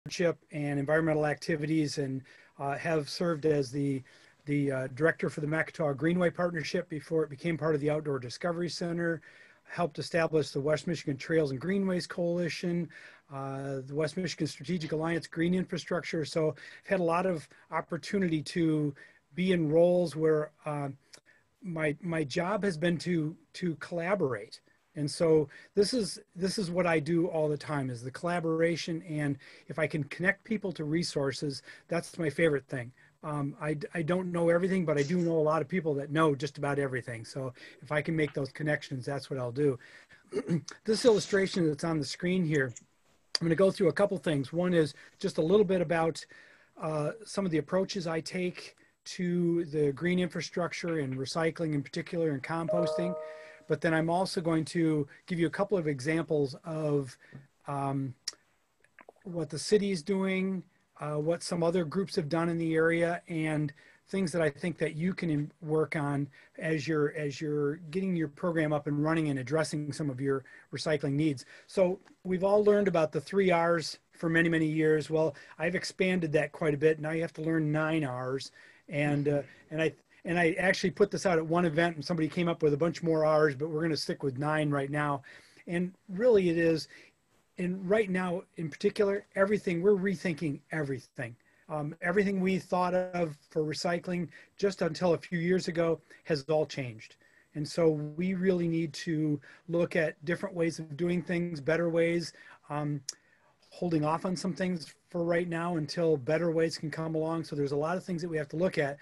stewardship and environmental activities, and have served as the director for the Macataw Greenway Partnership before it became part of the Outdoor Discovery Center. Helped establish the West Michigan Trails and Greenways Coalition, the West Michigan Strategic Alliance Green Infrastructure. So I've had a lot of opportunity to be in roles where my job has been to collaborate. And so this is what I do all the time, is the collaboration. And if I can connect people to resources, that's my favorite thing. I don't know everything, but I do know a lot of people that know just about everything. So if I can make those connections, that's what I'll do. This illustration that's on the screen here, I'm going to go through a couple things. One is just a little bit about some of the approaches I take to the green infrastructure and recycling in particular, and composting. But then I'm also going to give you a couple of examples of what the city is doing, what some other groups have done in the area, and things that I think that you can work on as you're getting your program up and running and addressing some of your recycling needs. So we've all learned about the 3 R's for many, many years. Well, I've expanded that quite a bit. Now you have to learn 9 R's. And I actually put this out at one event, and somebody came up with a bunch more R's, but we're going to stick with 9 right now. And really it is, and right now in particular, everything, we're rethinking everything. Everything we thought of for recycling just until a few years ago has all changed. And so we really need to look at different ways of doing things, better ways, holding off on some things for right now until better ways can come along. So there's a lot of things that we have to look at.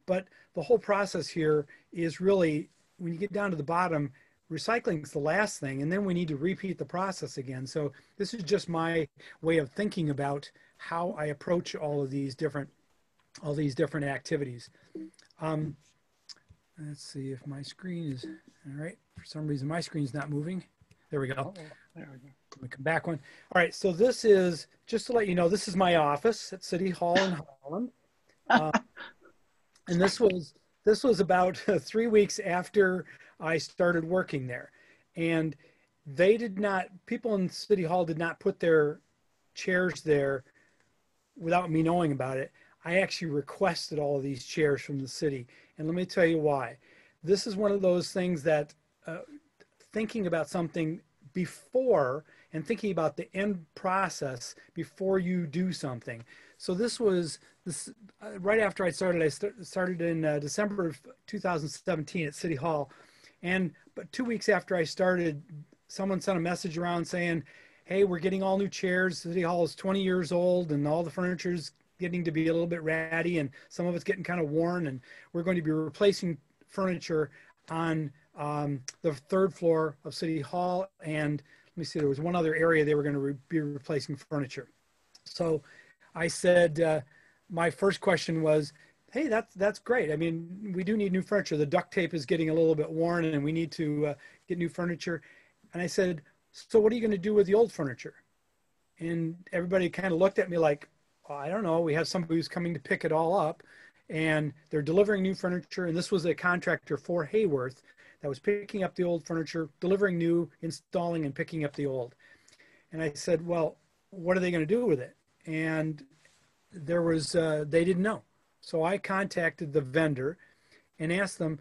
But the whole process here is really, when you get down to the bottom, recycling is the last thing, and then we need to repeat the process again. So this is just my way of thinking about how I approach all these different activities. Let's see if my screen is all right. For some reason, my screen's not moving. There we go. There we go. Let me come back one. All right. So this is, just to let you know, this is my office at City Hall in Holland. And this was about 3 weeks after I started working there. And people in City Hall did not put their chairs there without me knowing about it. I actually requested all of these chairs from the city. And let me tell you why. This is one of those things that thinking about something before and thinking about the end process before you do something. So this was right after I started. I started in December of 2017 at City Hall. But 2 weeks after I started, someone sent a message around saying, hey, we're getting all new chairs. City Hall is 20 years old and all the furniture's getting to be a little bit ratty and some of it's getting kind of worn, and we're going to be replacing furniture on the 3rd floor of City Hall. And let me see, there was one other area they were going to be replacing furniture. So I said, my first question was, hey, that's great. I mean, we do need new furniture. The duct tape is getting a little bit worn and we need to get new furniture. And I said, so what are you going to do with the old furniture? And everybody kind of looked at me like, oh, I don't know. We have somebody who's coming to pick it all up, and they're delivering new furniture. And this was a contractor for Hayworth that was picking up the old furniture, delivering new, installing, and picking up the old. And I said, well, what are they going to do with it? And there was, they didn't know. So I contacted the vendor and asked them,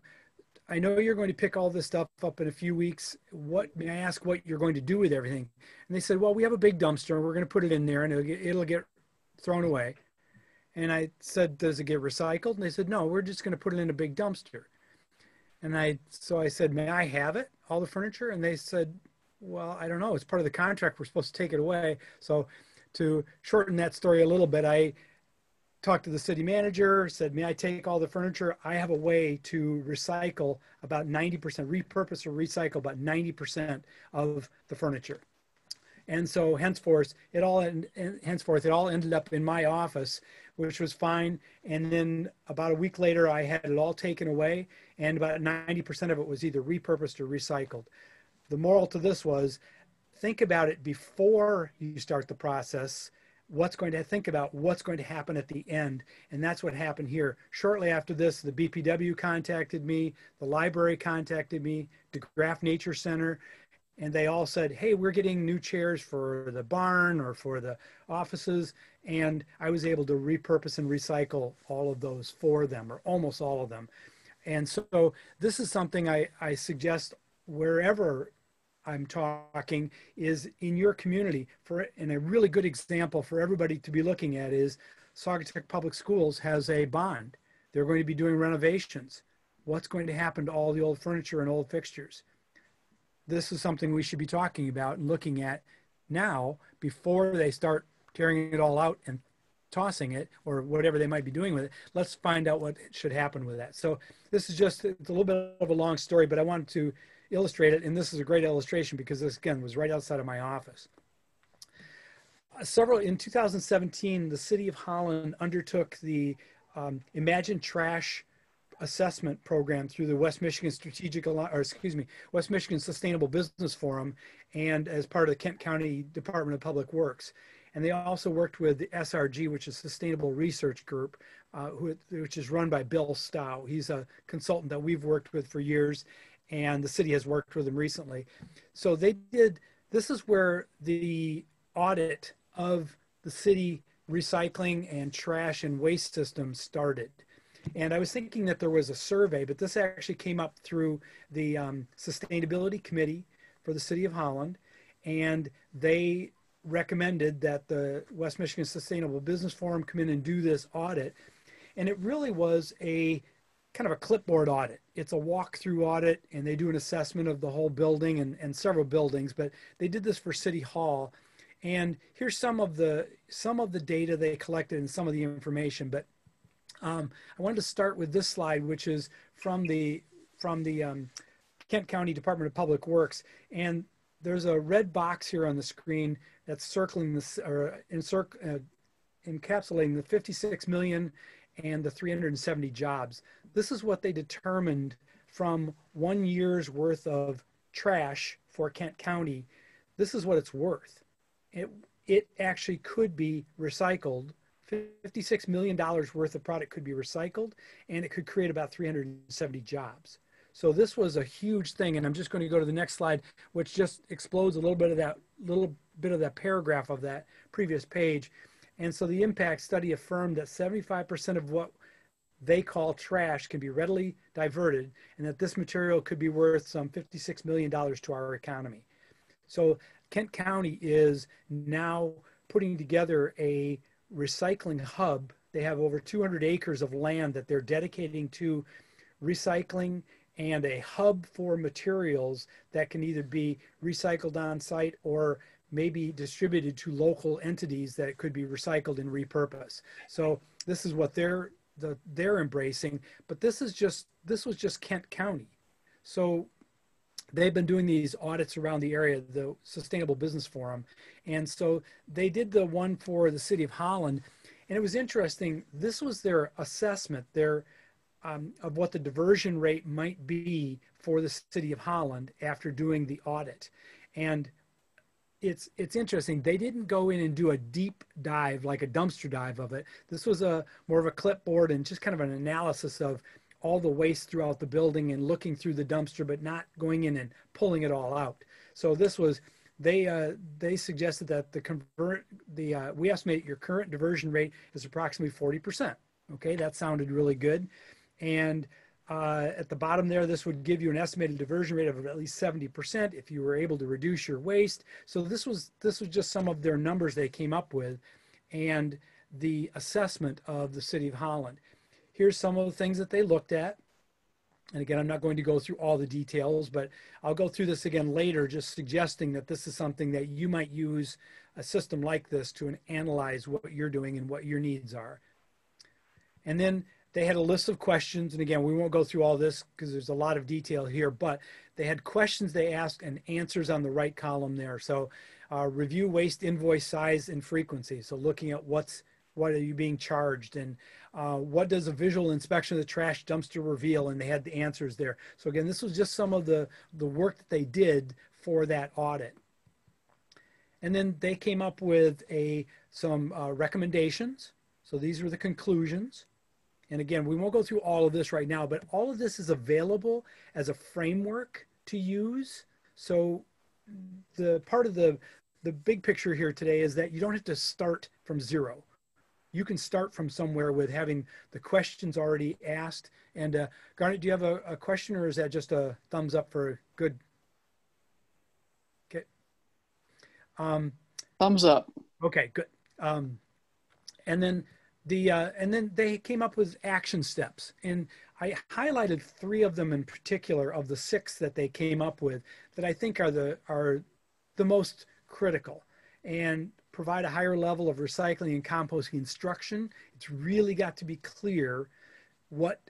I know you're going to pick all this stuff up in a few weeks. May I ask what you're going to do with everything? And they said, well, we have a big dumpster and we're going to put it in there and it'll get thrown away. And I said, does it get recycled? And they said, no, we're just going to put it in a big dumpster. And so I said, may I have it, all the furniture? And they said, well, I don't know. It's part of the contract. We're supposed to take it away. So to shorten that story a little bit, I talked to the city manager, said, may I take all the furniture? I have a way to recycle about 90%, repurpose or recycle about 90% of the furniture. And so henceforth, it all ended up in my office, which was fine. And then about a week later, I had it all taken away, and about 90% of it was either repurposed or recycled. The moral to this was, think about it before you start the process. Think about what's going to happen at the end. And that's what happened here. Shortly after this, the BPW contacted me, the library contacted me, the DeGraff Nature Center, and they all said, hey, we're getting new chairs for the barn or for the offices. And I was able to repurpose and recycle all of those for them, or almost all of them. And so this is something I suggest wherever I'm talking is in your community. And a really good example for everybody to be looking at is Saugatuck Public Schools has a bond. They're going to be doing renovations. What's going to happen to all the old furniture and old fixtures? This is something we should be talking about and looking at now before they start tearing it all out and tossing it or whatever they might be doing with it. Let's find out what should happen with that. So this is just, it's a little bit of a long story, but I wanted to illustrate it. And this is a great illustration because this, again, was right outside of my office. In 2017, the city of Holland undertook the Imagine Trash assessment program through the West Michigan West Michigan Sustainable Business Forum, and as part of the Kent County Department of Public Works. And they also worked with the SRG, which is Sustainable Research Group, which is run by Bill Stow. He's a consultant that we've worked with for years, and the city has worked with him recently. So this is where the audit of the city recycling and trash and waste system started. And I was thinking that there was a survey, but this actually came up through the Sustainability Committee for the City of Holland. And they recommended that the West Michigan Sustainable Business Forum come in and do this audit. And it really was a kind of a clipboard audit. It's a walkthrough audit, and they do an assessment of the whole building and several buildings, but they did this for City Hall. And here's some of the data they collected and some of the information. But I wanted to start with this slide, which is from the Kent County Department of Public Works. And there's a red box here on the screen that's circling this, or encapsulating the 56 million and the 370 jobs. This is what they determined from 1 year's worth of trash for Kent County. This is what it's worth. It actually could be recycled. $56 million worth of product could be recycled, and it could create about 370 jobs. So this was a huge thing, and I'm just going to go to the next slide, which just explodes a little bit of that paragraph of that previous page. And so the impact study affirmed that 75% of what they call trash can be readily diverted, and that this material could be worth some $56 million to our economy. So Kent County is now putting together a recycling hub. They have over 200 acres of land that they're dedicating to recycling, and a hub for materials that can either be recycled on site or maybe distributed to local entities that could be recycled and repurposed. So this is what they're embracing, but this was just Kent County. So they've been doing these audits around the area, the Sustainable Business Forum. And so they did the one for the City of Holland. And it was interesting. This was their assessment of what the diversion rate might be for the City of Holland after doing the audit. And it's interesting. They didn't go in and do a deep dive, like a dumpster dive of it. This was more of a clipboard and just kind of an analysis of all the waste throughout the building and looking through the dumpster, but not going in and pulling it all out. So this was, they suggested that we estimate your current diversion rate is approximately 40%. Okay, that sounded really good. And at the bottom there, this would give you an estimated diversion rate of at least 70% if you were able to reduce your waste. So this was just some of their numbers they came up with, and the assessment of the City of Holland. Here's some of the things that they looked at. And again, I'm not going to go through all the details, but I'll go through this again later, just suggesting that this is something that you might use a system like this to analyze what you're doing and what your needs are. And then they had a list of questions. And again, we won't go through all this because there's a lot of detail here, but they had questions they asked and answers on the right column there. So review waste invoice size and frequency. So looking at what are you being charged, and what does a visual inspection of the trash dumpster reveal? And they had the answers there. So again, this was just some of the work that they did for that audit. And then they came up with some recommendations. So these were the conclusions. And again, we won't go through all of this right now, but all of this is available as a framework to use. So the part of the big picture here today is that you don't have to start from zero. You can start from somewhere with having the questions already asked. And Garnet, do you have a question, or is that just a thumbs up for good? Okay. Thumbs up. Okay, good. And then they came up with action steps, and I highlighted 3 of them in particular of the 6 that they came up with that I think are the most critical and provide a higher level of recycling and composting instruction. It's really got to be clear what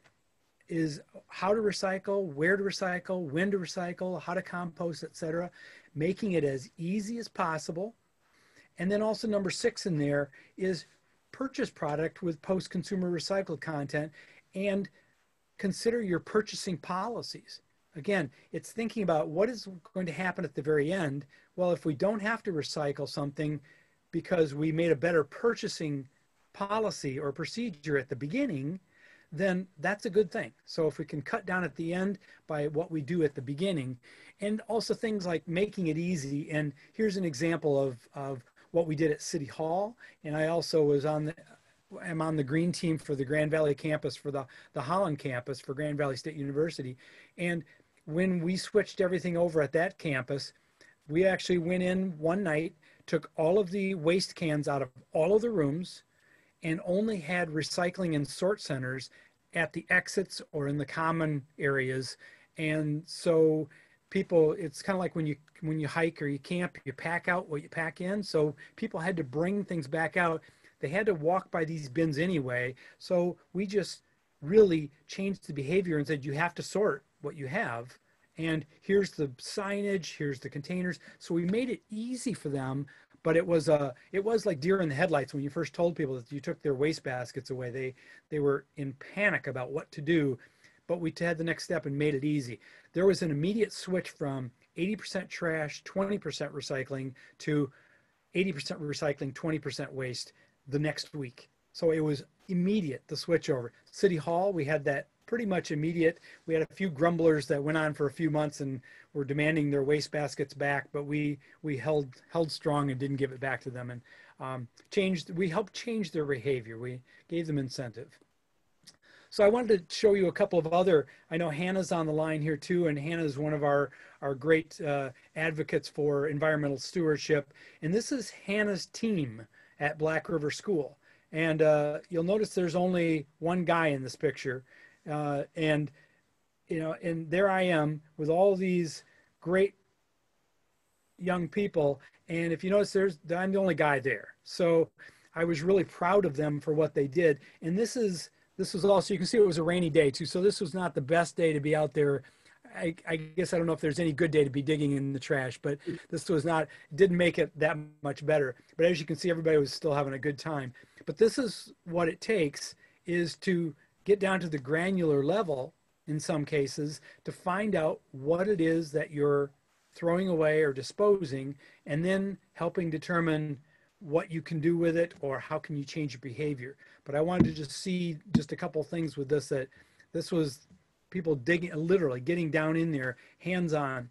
is, how to recycle, where to recycle, when to recycle, how to compost, etc., making it as easy as possible. And then also number 6 in there is purchase product with post-consumer recycled content and consider your purchasing policies. Again, it's thinking about what is going to happen at the very end. Well, if we don't have to recycle something because we made a better purchasing policy or procedure at the beginning, then that's a good thing. So if we can cut down at the end by what we do at the beginning, and also things like making it easy. And here's an example of what we did at City Hall. And I also was I'm on the green team for the Grand Valley campus, for the Holland campus for Grand Valley State University. And when we switched everything over at that campus, we actually went in one night, took all of the waste cans out of all of the rooms, and only had recycling and sort centers at the exits or in the common areas. And so people, it's kind of like when you hike or you camp, you pack out what you pack in. So people had to bring things back out. They had to walk by these bins anyway. So we just really changed the behavior and said, you have to sort what you have. And here's the signage, here's the containers. So we made it easy for them, but it was like deer in the headlights when you first told people that you took their waste baskets away. They were in panic about what to do, but we had the next step and made it easy. There was an immediate switch from 80% trash, 20% recycling to 80% recycling, 20% waste the next week. So it was immediate, the switch over. City Hall, we had that pretty much immediate. We had a few grumblers that went on for a few months and were demanding their waste baskets back, but we held strong and didn't give it back to them, and we helped change their behavior. We gave them incentive. So I wanted to show you a couple of other, I know Hannah's on the line here too, and Hannah's one of our great advocates for environmental stewardship. And this is Hannah's team at Black River School. And you'll notice there's only one guy in this picture. And there I am with all these great young people. And if you notice, I'm the only guy there. So I was really proud of them for what they did. And this was also, you can see it was a rainy day too. So this was not the best day to be out there. I guess I don't know if there's any good day to be digging in the trash, but this was not, didn't make it that much better. But as you can see, everybody was still having a good time. But this is what it takes, is to get down to the granular level in some cases to find out what it is that you're throwing away or disposing, and then helping determine what you can do with it or how can you change your behavior. But I wanted to just see just a couple things with this, that this was people digging, literally getting down in there, hands-on.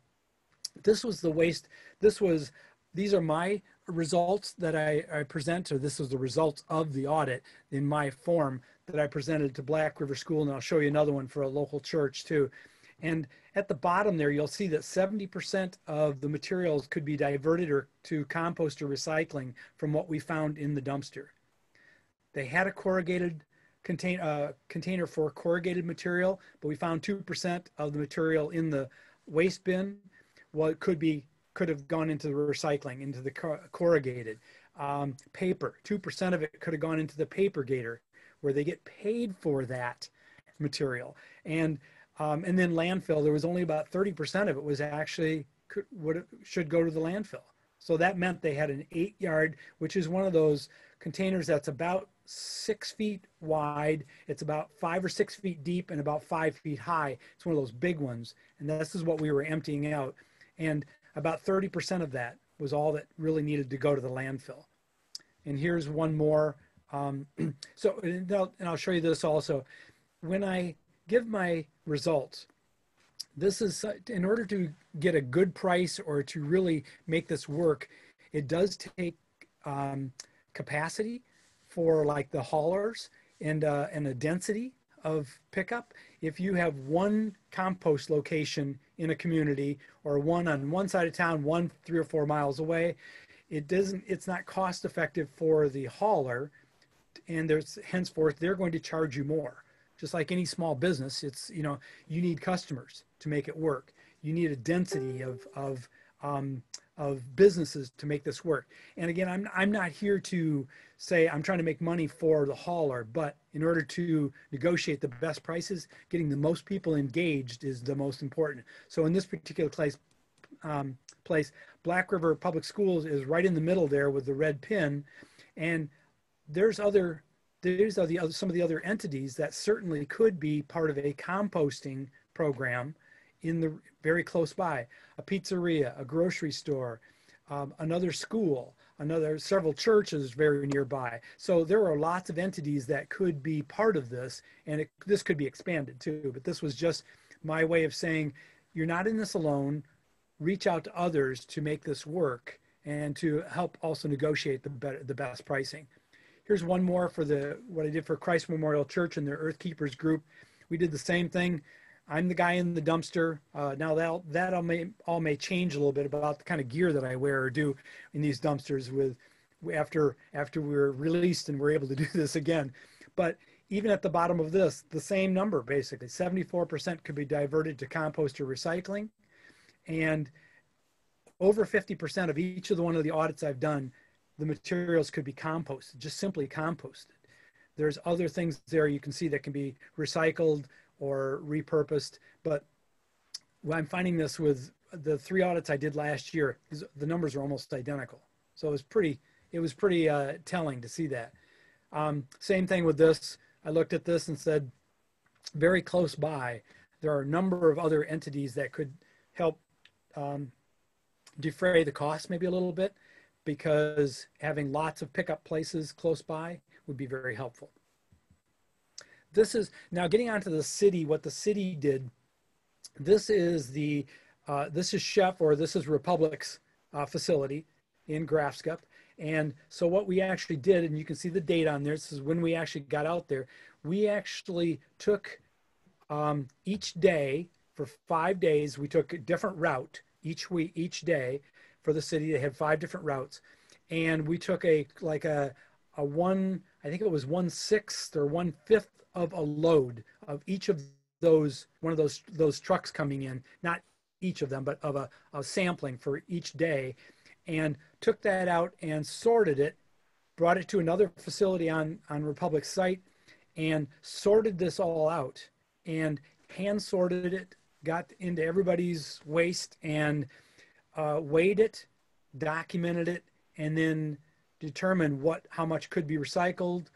This was the waste. These are my results that I present, or this was the results of the audit in my form that I presented to Black River School, and I'll show you another one for a local church too. And at the bottom there, you'll see that 70% of the materials could be diverted or to compost or recycling from what we found in the dumpster. They had a corrugated container for corrugated material, but we found 2% of the material in the waste bin. Well, it could have gone into the recycling, into the corrugated. Paper, 2% of it could have gone into the paper gator, where they get paid for that material. And then landfill, there was only about 30% of it was actually should go to the landfill. So that meant they had an 8-yard, which is one of those containers that's about 6 feet wide. It's about 5 or 6 feet deep and about 5 feet high. It's one of those big ones. And this is what we were emptying out. And about 30% of that was all that really needed to go to the landfill. And here's one more. So, and I'll show you this also. When I give my results, This is in order to get a good price or to really make this work, it does take capacity for like the haulers and a density of pickup. If you have one compost location in a community or one on one side of town, one 3 or 4 miles away, it's not cost effective for the hauler, and there's henceforth they're going to charge you more. Just like any small business, it's, you need customers to make it work. You need a density of businesses to make this work. And again, I'm not here to say I'm trying to make money for the hauler, but in order to negotiate the best prices, getting the most people engaged is the most important. So in this particular place, Black River Public Schools is right in the middle there with the red pin, and there's some of the other entities that certainly could be part of a composting program in the very close by: a pizzeria, a grocery store, another school, several churches very nearby. So there are lots of entities that could be part of this, and this could be expanded too. But this was just my way of saying, you're not in this alone. Reach out to others to make this work and to help also negotiate the best pricing. Here's one more for what I did for Christ Memorial Church and their Earth Keepers group. We did the same thing. I'm the guy in the dumpster. Now that all may change a little bit about the kind of gear that I wear or do in these dumpsters after we're released and we're able to do this again. But even at the bottom of this, the same number, basically 74% could be diverted to compost or recycling, and over 50% of each of one of the audits I've done, the materials could be composted, just simply composted. There's other things there you can see that can be recycled or repurposed, but I'm finding this with the 3 audits I did last year, the numbers are almost identical. So it was pretty telling to see that. Same thing with this. I looked at this and said, very close by, there are a number of other entities that could help defray the cost maybe a little bit, because having lots of pickup places close by would be very helpful. This is now getting onto the city, what the city did. This is Chef, or this is Republic's facility in Grafscup. And so what we actually did, and you can see the date on there, this is when we actually got out there. We actually took each day for 5 days, we took a different route each day for the city. They had 5 different routes. And we took I think it was 1/6 or 1/5 of a load of each of those, one of those trucks coming in, not each of them, but of a sampling for each day, and took that out and sorted it, brought it to another facility on Republic's site, and sorted this all out and hand sorted it, got into everybody's waste, and weighed it, documented it, and then determined how much could be recycled,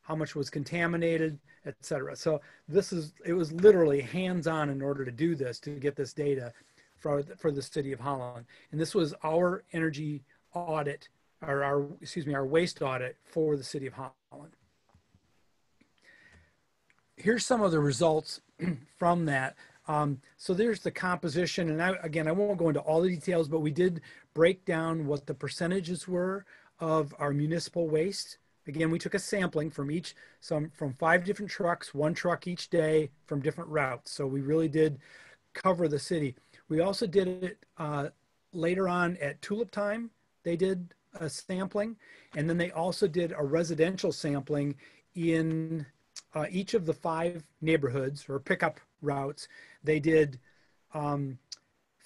how much was contaminated, etc. So it was literally hands-on in order to do this, to get this data for the city of Holland. And this was our energy audit, or our waste audit for the city of Holland. Here's some of the results from that. So there's the composition, and I won't go into all the details, but we did break down what the percentages were of our municipal waste. Again, we took a sampling from from 5 different trucks, 1 truck each day from different routes. So we really did cover the city. We also did it later on at tulip time. They did a sampling, and then they also did a residential sampling in each of the 5 neighborhoods or pickup routes. They did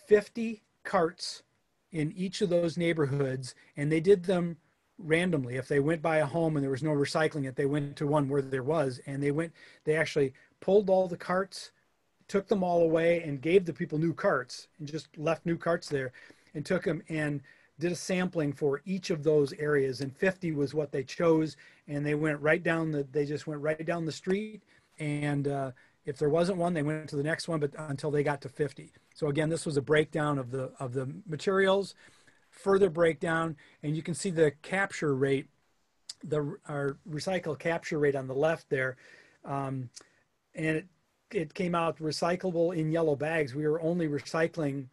50 carts in each of those neighborhoods, and they did them randomly. If they went by a home and there was no recycling it, they went to one where there was, and they actually pulled all the carts, took them all away, and gave the people new carts, and just left new carts there, and took them and did a sampling for each of those areas. And 50 was what they chose, and they just went right down the street, and if there wasn't one, they went to the next one, but until they got to 50. So again, this was a breakdown of the materials, further breakdown, and you can see the capture rate, our recycle capture rate on the left there, and it came out recyclable in yellow bags, we were only recycling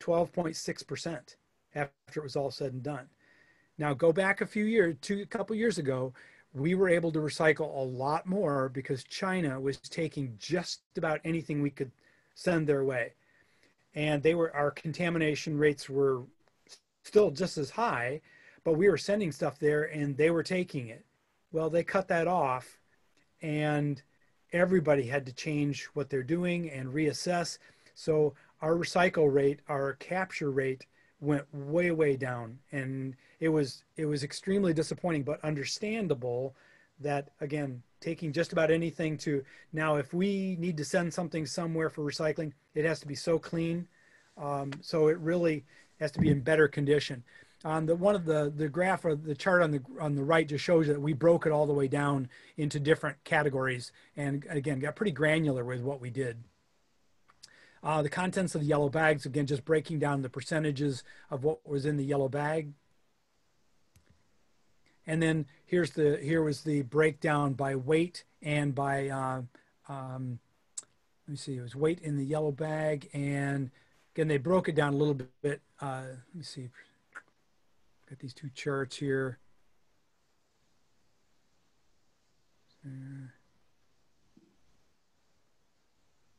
12.6% after it was all said and done. Now go back a couple years ago, we were able to recycle a lot more because China was taking just about anything we could send their way. And our contamination rates were still just as high, but we were sending stuff there and they were taking it. Well, they cut that off and everybody had to change what they're doing and reassess. So our recycle rate, our capture rate went way, way down. And it was extremely disappointing, but understandable that, again, taking just about anything to now, if we need to send something somewhere for recycling, it has to be so clean. So it really has to be in better condition. One of the graph or the chart on the right just shows that we broke it all the way down into different categories, and again got pretty granular with what we did. The contents of the yellow bags, again, just breaking down the percentages of what was in the yellow bag. And then here was the breakdown by weight and by let me see, it was weight in the yellow bag, and again they broke it down a little bit. Let me see. Got these two charts here.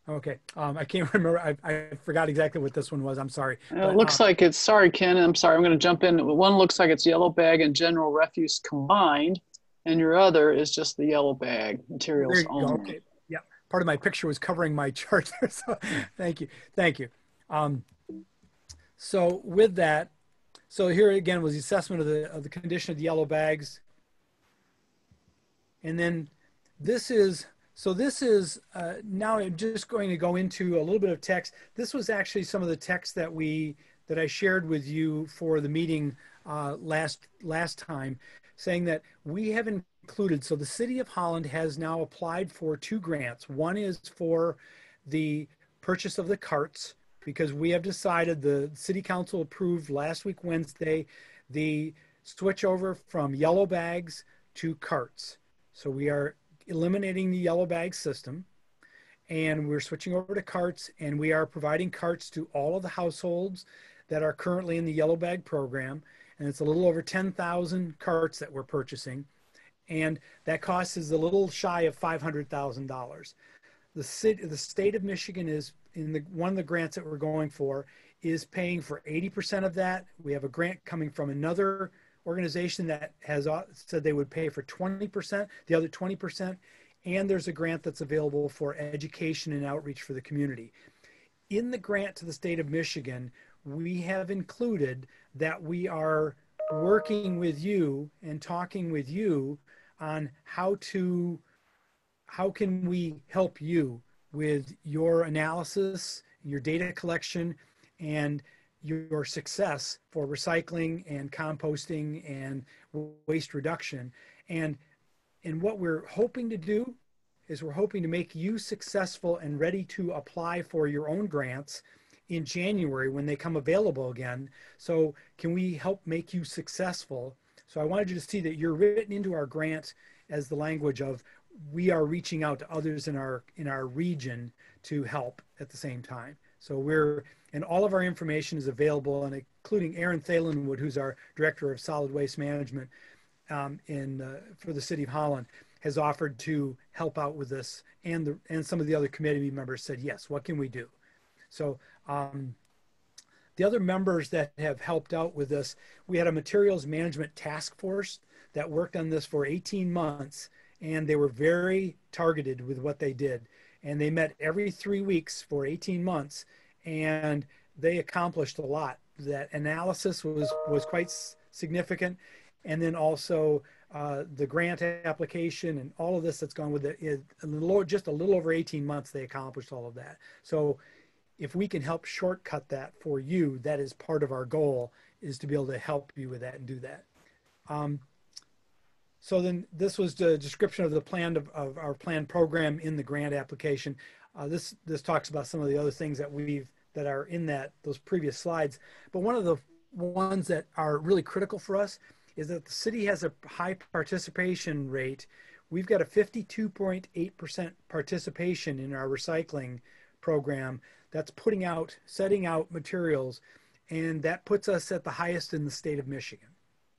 Okay, I can't remember. I forgot exactly what this one was. I'm sorry. It looks like it's, sorry, Ken, I'm sorry, I'm going to jump in. One looks like it's yellow bag and general refuse combined, and your other is just the yellow bag materials only. Okay, yeah. Part of my picture was covering my chart there, so thank you, thank you. So with that, so here again was the assessment of the condition of the yellow bags, and then this is. So this is, now I'm just going to go into a little bit of text. This was actually some of the text that I shared with you for the meeting last time, saying that we have included, so the City of Holland has now applied for 2 grants. One is for the purchase of the carts, because we have decided, the City Council approved last week, Wednesday, the switch over from yellow bags to carts. So we are eliminating the yellow bag system, and we're switching over to carts, and we are providing carts to all of the households that are currently in the yellow bag program. And it's a little over 10,000 carts that we're purchasing, and that cost is a little shy of $500,000. The state of Michigan is one of the grants that we're going for is paying for 80% of that. We have a grant coming from another organization that has said they would pay for 20%, the other 20%, and there's a grant that's available for education and outreach for the community. In the grant to the state of Michigan, we have included that we are working with you and talking with you on how can we help you with your analysis, your data collection, and your success for recycling and composting and waste reduction. And what we're hoping to do is we're hoping to make you successful and ready to apply for your own grants in January when they come available again. So can we help make you successful? So I wanted you to see that you're written into our grant as the language of we are reaching out to others in our region to help at the same time. So and all of our information is available, and including Aaron Thalenwood, who's our Director of Solid Waste Management for the City of Holland, has offered to help out with this, and some of the other committee members said, yes, what can we do? So the other members that have helped out with this, we had a materials management task force that worked on this for 18 months, and they were very targeted with what they did. And they met every 3 weeks for 18 months, and they accomplished a lot. That analysis was quite significant. And then also the grant application and all of this that's gone with it is just a little over 18 months, they accomplished all of that. So if we can help shortcut that for you, that is part of our goal, is to be able to help you with that and do that. So then this was the description of the plan of our planned program in the grant application. This talks about some of the other things that are in those previous slides. But one of the ones that are really critical for us is that the city has a high participation rate we've got a 52.8% participation in our recycling program. That's setting out materials, and that puts us at the highest in the state of Michigan.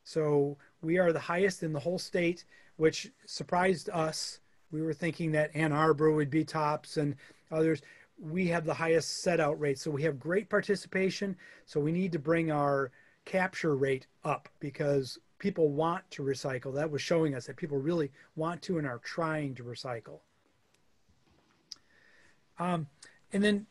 So we are the highest in the whole state, which surprised us. We were thinking that Ann Arbor would be tops and others. We have the highest set out rate. So we have great participation. So we need to bring our capture rate up because people want to recycle. That was showing us that people really want to and are trying to recycle. And then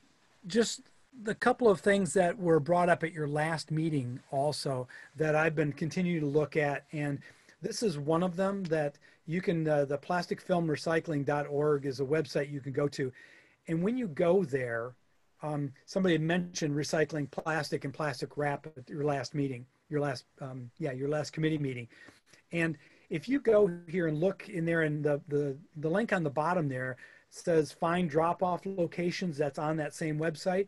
just the couple of things that were brought up at your last meeting also that I've been continuing to look at. And this is one of them that you can, the plasticfilmrecycling.org is a website you can go to. And when you go there, somebody had mentioned recycling plastic and plastic wrap at your last meeting, your last committee meeting. And if you go here and look in there, and the link on the bottom there says find drop-off locations, that's on that same website.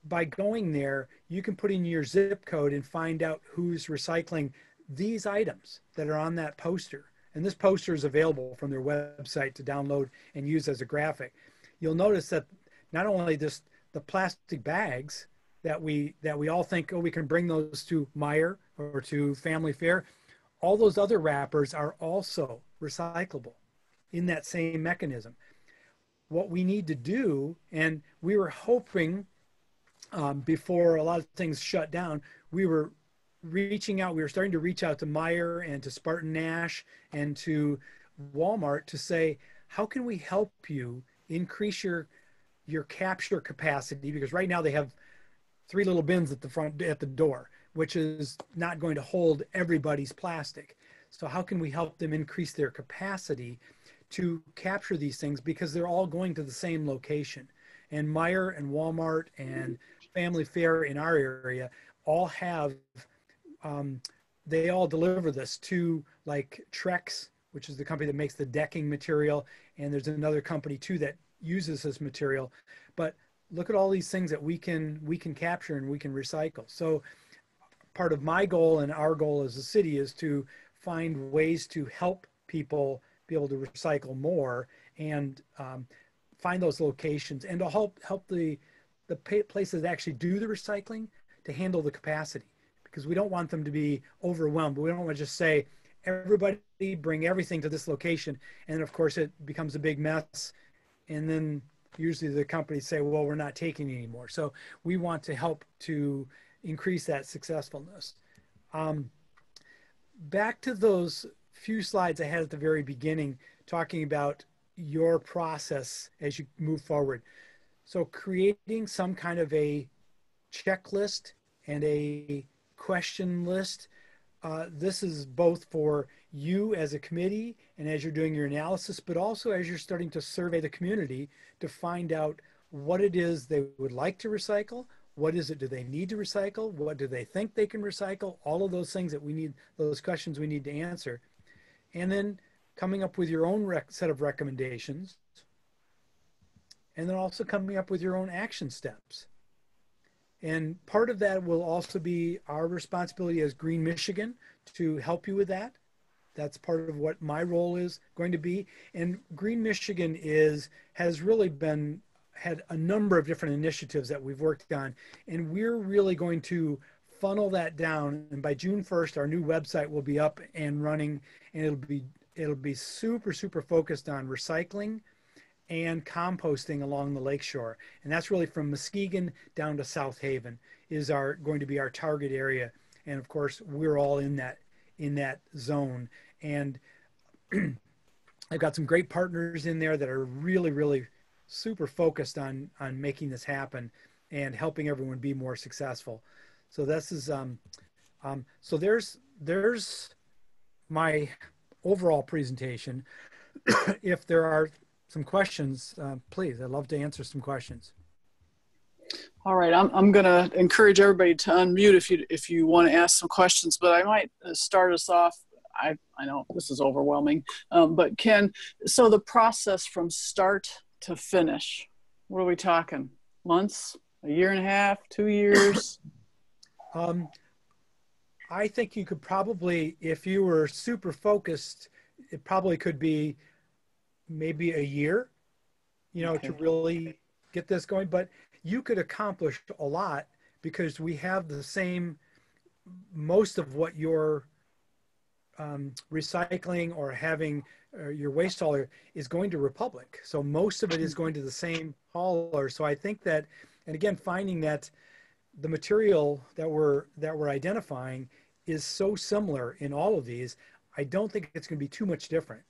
By going there, you can put in your zip code and find out who's recycling these items that are on that poster. And this poster is available from their website to download and use as a graphic. You'll notice that not only the plastic bags that we all think, oh, we can bring those to Meijer or to Family Fare, all those other wrappers are also recyclable in that same mechanism. What we need to do, and we were hoping before a lot of things shut down, we were reaching out, we were starting to reach out to Meijer and to Spartan Nash and to Walmart to say, how can we help you increase your capture capacity? Because right now they have 3 little bins at the door, which is not going to hold everybody's plastic. So how can we help them increase their capacity to capture these things, because they're all going to the same location. And Meijer and Walmart and Family Fare in our area all have, they all deliver this to like Trex, which is the company that makes the decking material. And there's another company too that uses this material. But look at all these things that we can capture and we can recycle. So part of my goal and our goal as a city is to find ways to help people be able to recycle more and find those locations, and to help the places that actually do the recycling to handle the capacity, because we don't want them to be overwhelmed. But we don't want to just say, everybody bring everything to this location. And of course it becomes a big mess. And then usually the companies say, well, we're not taking it anymore. So we want to help to increase that successfulness. Back to those few slides I had at the very beginning, talking about your process as you move forward. So creating some kind of a checklist and a question list. This is both for you as a committee and as you're doing your analysis, but also as you're starting to survey the community to find out what it is they would like to recycle, what is it do they need to recycle, what do they think they can recycle, all of those things that we need, those questions we need to answer. And then coming up with your own set of recommendations, and then also coming up with your own action steps. And part of that will also be our responsibility as Green Michigan to help you with that. That's part of what my role is going to be. And Green Michigan has really had a number of different initiatives that we've worked on, and we're really going to funnel that down. And by June 1st, our new website will be up and running, and it'll be super, super focused on recycling and composting along the lakeshore. And that's really from Muskegon down to South Haven is going to be our target area. And of course, we're all in that zone. And I've got some great partners in there that are really, really super focused on making this happen and helping everyone be more successful. So this is, so there's my overall presentation. If there are some questions, please, I'd love to answer some questions. All right, I'm going to encourage everybody to unmute if you want to ask some questions, but I might start us off. I know this is overwhelming, but Ken, so the process from start to finish, what are we talking? Months, a year and a half, 2 years? I think you could probably, if you were super focused, it probably could be maybe a year, to really get this going. But you could accomplish a lot because we have the same, most of what you're recycling or having your waste hauler is going to Republic. So most of it is going to the same hauler. So I think that, and again, finding that the material that we're identifying is so similar in all of these, I don't think it's going to be too much different.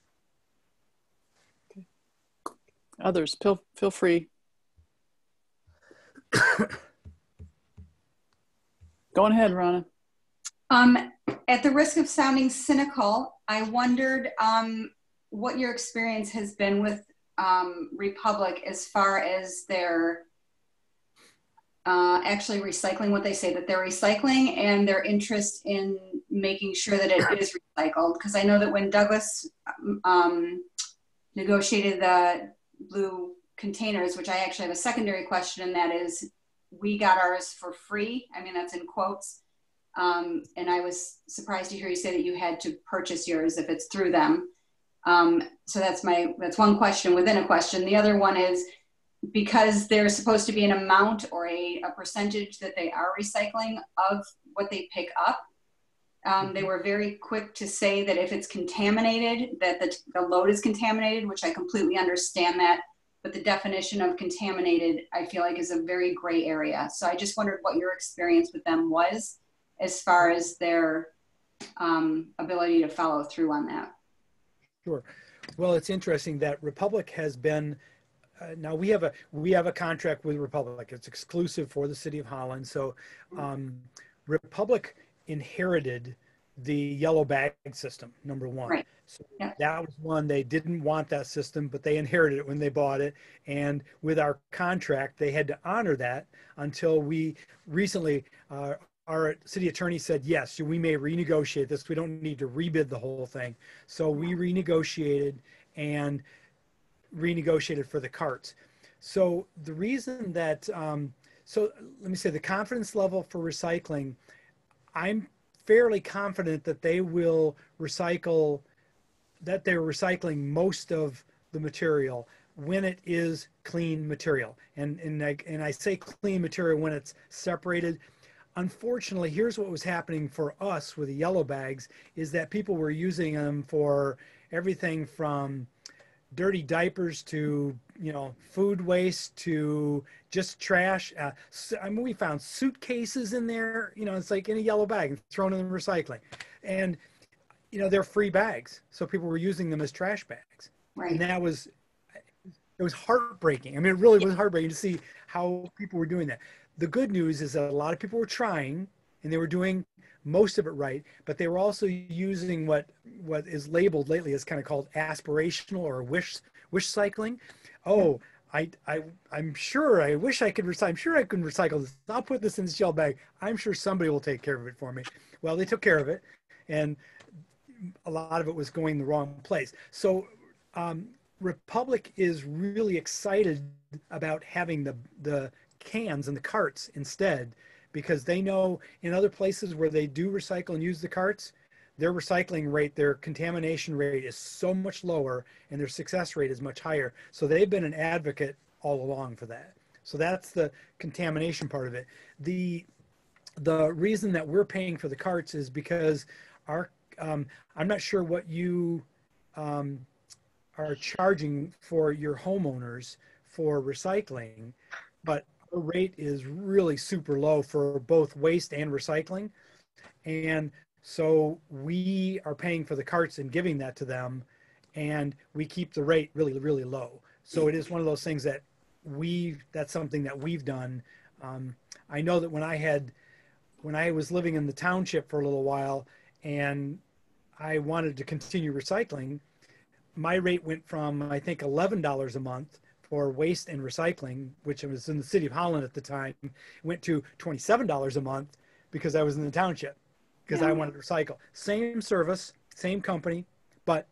Others, feel free. Go ahead, Rana. At the risk of sounding cynical, I wondered what your experience has been with Republic as far as their actually recycling, what they say that they're recycling, and their interest in making sure that it is recycled. Because I know that when Douglas negotiated the blue containers, which I actually have a secondary question, and that is, we got ours for free. I mean, that's in quotes. And I was surprised to hear you say that you had to purchase yours if it's through them. So that's one question within a question. The other one is, because there's supposed to be an amount or a percentage that they are recycling of what they pick up. They were very quick to say that if it's contaminated, that the load is contaminated, which I completely understand that. But the definition of contaminated, I feel like, is a very gray area. So I just wondered what your experience with them was as far as their ability to follow through on that. Sure. Well, it's interesting that Republic has been, now we have a contract with Republic. It's exclusive for the City of Holland. So Republic inherited the yellow bag system, number one. Right. So yeah. That was one. They didn't want that system, but they inherited it when they bought it. And with our contract, they had to honor that until we recently, our city attorney said, yes, we may renegotiate this. We don't need to rebid the whole thing. So we renegotiated and renegotiated for the carts. So the reason that, so let me say the confidence level for recycling, I'm fairly confident that they will recycle, that they're recycling most of the material when it is clean material. And I say clean material when it's separated. Unfortunately, here's what was happening for us with the yellow bags is that people were using them for everything from dirty diapers to, food waste to just trash. I mean, we found suitcases in there, it's like in a yellow bag and thrown in the recycling. And, they're free bags. So people were using them as trash bags. Right. And it was heartbreaking. I mean, it really was heartbreaking to see how people were doing that. The good news is that a lot of people were trying and they were doing most of it right, but they were also using what is labeled lately as kind of called aspirational or wish cycling. Oh, I'm sure I wish I could recycle. I'm sure I can recycle this. I'll put this in the shell bag. I'm sure somebody will take care of it for me. Well, they took care of it, and a lot of it was going the wrong place. So Republic is really excited about having the cans and the carts instead, because they know in other places where they do recycle and use the carts, their recycling rate, their contamination rate is so much lower and their success rate is much higher. So they've been an advocate all along for that. So that's the contamination part of it. The reason that we're paying for the carts is because I'm not sure what you are charging for your homeowners for recycling, but our rate is really super low for both waste and recycling. And so we are paying for the carts and giving that to them, and we keep the rate really, really low. So it is one of those things that that's something that we've done. I know that when I was living in the township for a little while and I wanted to continue recycling, my rate went from, I think, $11 a month for waste and recycling, which was in the city of Holland at the time, went to $27 a month because I was in the township, because I wanted to recycle. Same service, same company, but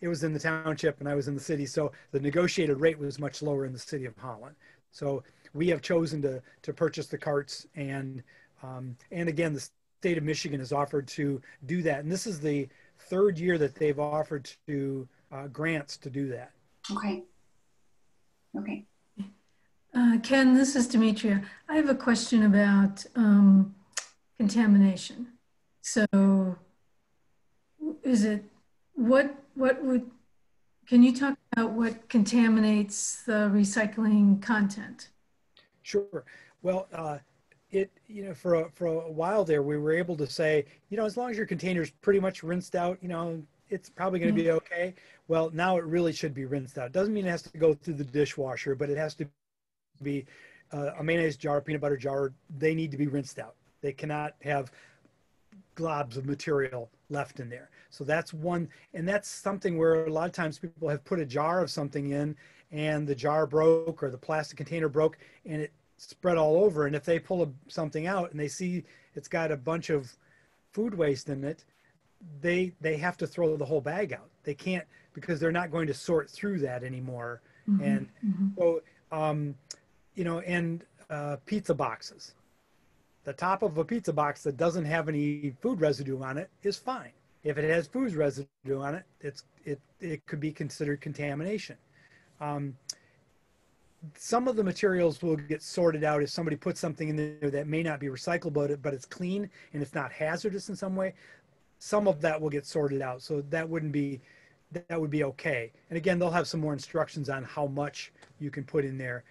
it was in the township and I was in the city. So the negotiated rate was much lower in the city of Holland. So we have chosen to purchase the carts, and again, the state of Michigan has offered to do that. And this is the third year that they've offered to grants to do that. Okay. Okay. Ken, this is Demetria. I have a question about contamination. So is it, what would, can you talk about what contaminates the recycling content? Sure. Well, for a while there, we were able to say, as long as your container's pretty much rinsed out, it's probably going to be okay. Well, now it really should be rinsed out. Doesn't mean it has to go through the dishwasher, but it has to be a mayonnaise jar, peanut butter jar. They need to be rinsed out. They cannot have globs of material left in there. So that's one, and that's something where a lot of times people have put a jar of something in and the jar broke or the plastic container broke and it spread all over. And if they pull something out and they see it's got a bunch of food waste in it, they have to throw the whole bag out. They can't, because they're not going to sort through that anymore. And so, pizza boxes. The top of a pizza box that doesn't have any food residue on it is fine. If it has food residue on it, it could be considered contamination. Some of the materials will get sorted out if somebody puts something in there that may not be recyclable, but it's clean and it's not hazardous in some way. Some of that will get sorted out, so that would be okay. And again, they'll have some more instructions on how much you can put in there,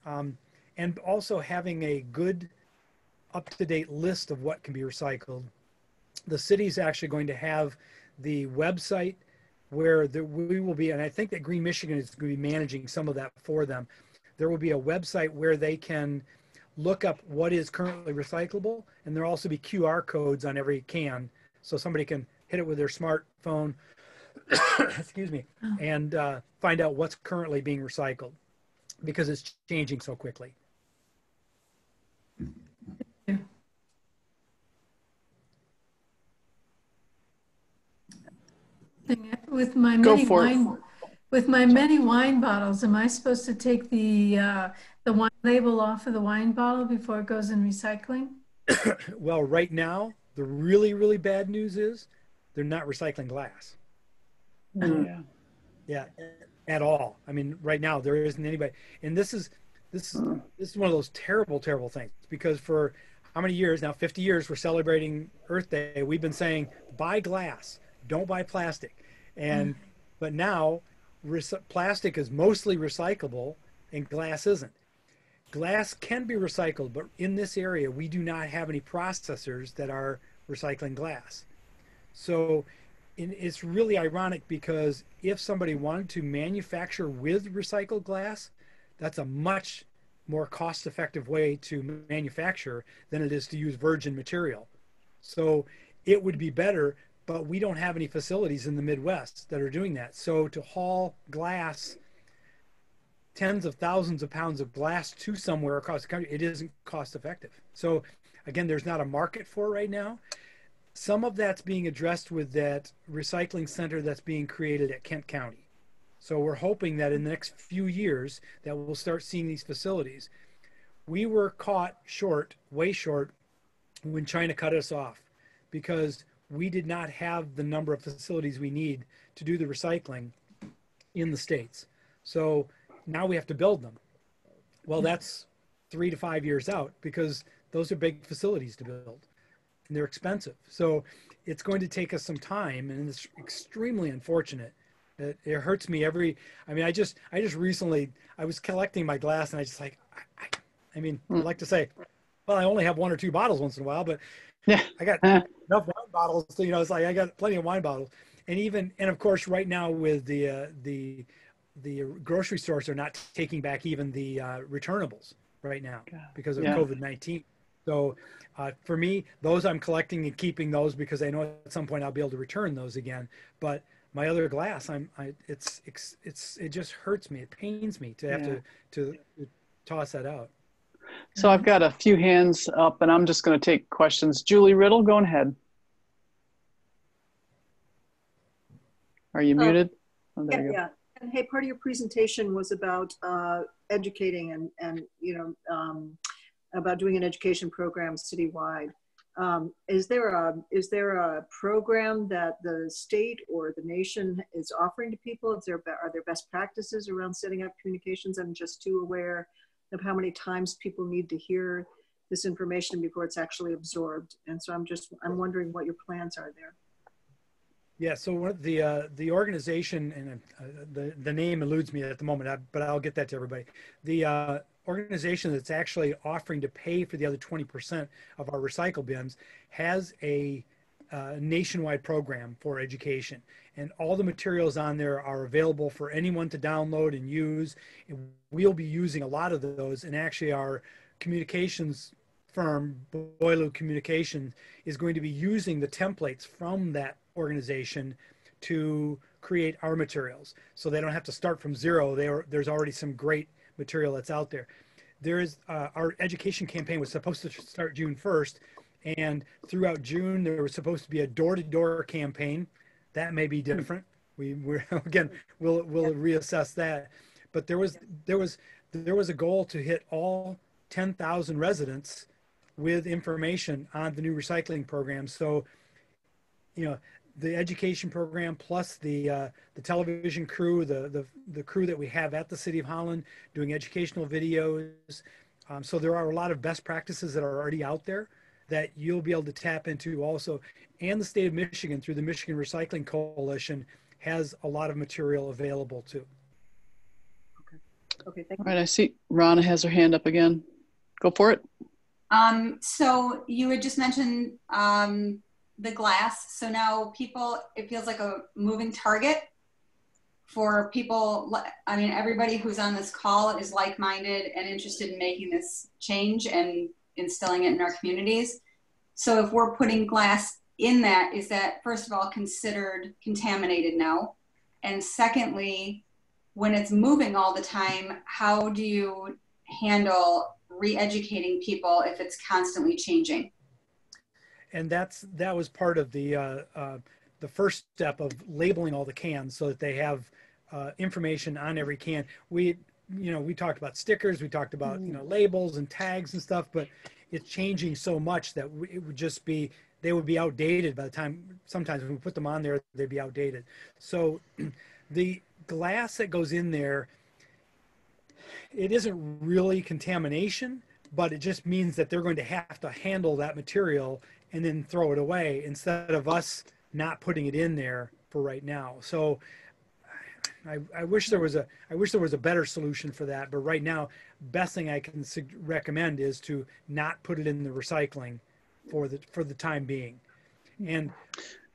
and also having a good, up-to-date list of what can be recycled. The city's actually going to have the website where we will be, and I think that Green Michigan is going to be managing some of that for them. There will be a website where they can look up what is currently recyclable, and there'll also be QR codes on every can, so somebody can hit it with their smartphone, excuse me, and find out what's currently being recycled, because it's changing so quickly. With my many wine bottles, am I supposed to take the wine label off of the wine bottle before it goes in recycling? Well, right now, the really, really bad news is they're not recycling glass. Yeah, at all. I mean, right now there isn't anybody, and this is one of those terrible, terrible things, because for how many years now? 50 years. We're celebrating Earth Day. We've been saying buy glass, don't buy plastic. And but now plastic is mostly recyclable and glass isn't. Glass can be recycled, but in this area we do not have any processors that are recycling glass. So it's really ironic, because if somebody wanted to manufacture with recycled glass, that's a much more cost-effective way to manufacture than it is to use virgin material. So it would be better, but we don't have any facilities in the Midwest that are doing that. So to haul glass, tens of thousands of pounds of glass to somewhere across the country, it isn't cost effective. So again, there's not a market for it right now. Some of that's being addressed with that recycling center that's being created at Kent County. So we're hoping that in the next few years that we'll start seeing these facilities. We were caught short, way short, when China cut us off, because we did not have the number of facilities we need to do the recycling in the States. So now we have to build them. Well, that's 3 to 5 years out, because those are big facilities to build and they're expensive. So it's going to take us some time, and it's extremely unfortunate. It hurts me I just recently, I was collecting my glass, and I just like, I like to say, well, I only have 1 or 2 bottles once in a while, but yeah, I got enough wine bottles. So, it's like I got plenty of wine bottles, and of course, right now with the grocery stores are not taking back even the returnables right now because of COVID-19. So for me, those I'm collecting and keeping those, because I know at some point I'll be able to return those again. But my other glass, it just hurts me. It pains me to have to toss that out. So I've got a few hands up, and I'm just going to take questions. Julie Riddle, go ahead. Are you muted? Oh, there you go. And hey, part of your presentation was about educating and about doing an education program citywide. Is there a program that the state or the nation is offering to people? Are there best practices around setting up communications? I'm just too aware of how many times people need to hear this information before it's actually absorbed. And so I'm wondering what your plans are there. Yeah, so the organization, and the name eludes me at the moment, but I'll get that to everybody. The organization that's actually offering to pay for the other 20% of our recycle bins has a nationwide program for education. And all the materials on there are available for anyone to download and use. And we'll be using a lot of those, and actually our communications firm, Boileau Communications, is going to be using the templates from that organization to create our materials. So they don't have to start from zero. There's already some great material that's out there. There is our education campaign was supposed to start June 1st, and throughout June there was supposed to be a door-to-door campaign. That may be different. We're again we'll reassess that. But there was a goal to hit all 10,000 residents with information on the new recycling program. So, you know, the education program plus the television crew, the crew that we have at the City of Holland doing educational videos. So there are a lot of best practices that are already out there that you'll be able to tap into also. And the state of Michigan, through the Michigan Recycling Coalition, has a lot of material available too. Okay, thank you. All right, I see Rana has her hand up again. Go for it. So you had just mentioned the glass. So now people, it feels like a moving target for people. I mean, everybody who's on this call is like-minded and interested in making this change and instilling it in our communities. So if we're putting glass in that, is that first of all considered contaminated now? And secondly, when it's moving all the time, how do you handle re-educating people if it's constantly changing? And that was part of the first step of labeling all the cans so that they have information on every can. We talked about stickers, we talked about labels and tags and stuff, but it's changing so much that it would just be, they would be outdated by the time, sometimes when we put them on there, they'd be outdated. So the glass that goes in there, it isn't really contamination, but it just means that they're going to have to handle that material and then throw it away instead of us not putting it in there for right now. So I wish there was a better solution for that, but right now, best thing I can recommend is to not put it in the recycling for the time being. And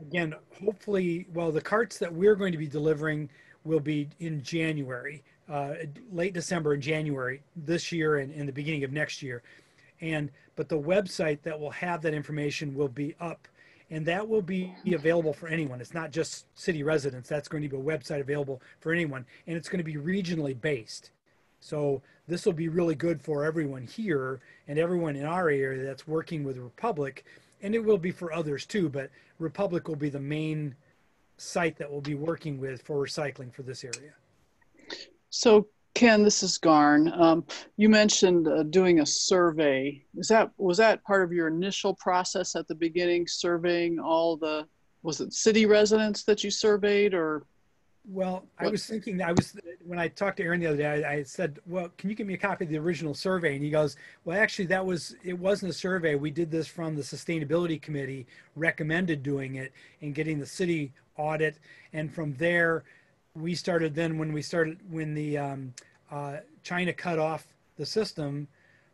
again, hopefully, well, the carts that we're going to be delivering will be in January, late December and January this year and in the beginning of next year. But the website that will have that information will be up, and that will be available for anyone. It's not just city residents. That's going to be a website available for anyone, and it's going to be regionally based. So this will be really good for everyone here and everyone in our area that's working with Republic, and it will be for others too, but Republic will be the main site that we'll be working with for recycling for this area. So Ken, this is Garn. You mentioned doing a survey. Was that part of your initial process at the beginning, surveying all the, was it city residents that you surveyed, or? Well, I was thinking, when I talked to Aaron the other day, I said, well, can you give me a copy of the original survey? And he goes, well, actually it wasn't a survey. We did this from the Sustainability Committee, recommended doing it and getting the city audit. And from there, we started then when the China cut off the system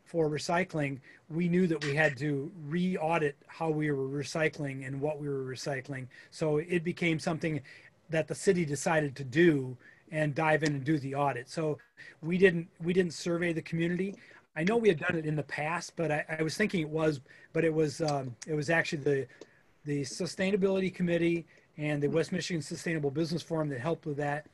for recycling, we knew that we had to re-audit how we were recycling and what we were recycling. So it became something that the city decided to do and dive in and do the audit. So we didn't survey the community. I know we had done it in the past, but I was thinking it was actually the Sustainability Committee and the West Michigan Sustainable Business Forum that helped with that.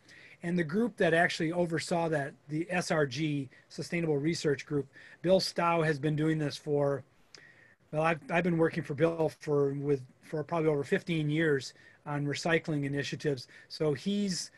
And the group that actually oversaw that, the SRG, Sustainable Research Group, Bill Stow has been doing this for, well, I've been working for Bill for probably over 15 years on recycling initiatives. So he's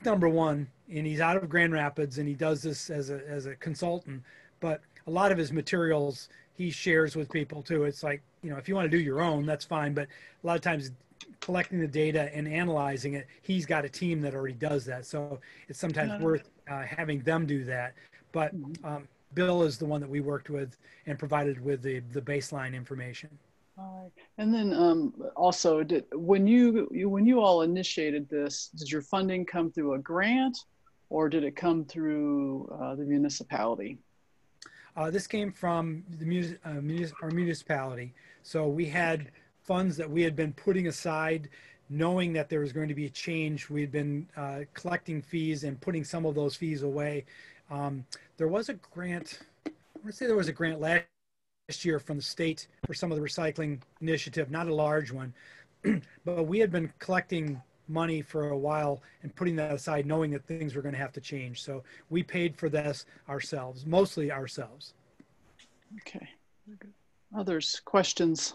number one, and he's out of Grand Rapids, and he does this as a consultant. But a lot of his materials he shares with people too. It's like, you know, if you want to do your own, that's fine. But a lot of times collecting the data and analyzing it, he's got a team that already does that. So it's sometimes worth having them do that. But Bill is the one that we worked with and provided with the baseline information. All right. And then also, when you all initiated this, did your funding come through a grant, or did it come through the municipality? This came from our municipality. So we had funds that we had been putting aside, knowing that there was going to be a change. We had been collecting fees and putting some of those fees away. There was a grant, I want to say there was a grant last year from the state for some of the recycling initiative, not a large one, but we had been collecting money for a while and putting that aside, knowing that things were going to have to change. So we paid for this ourselves, mostly ourselves. Okay. Others, questions?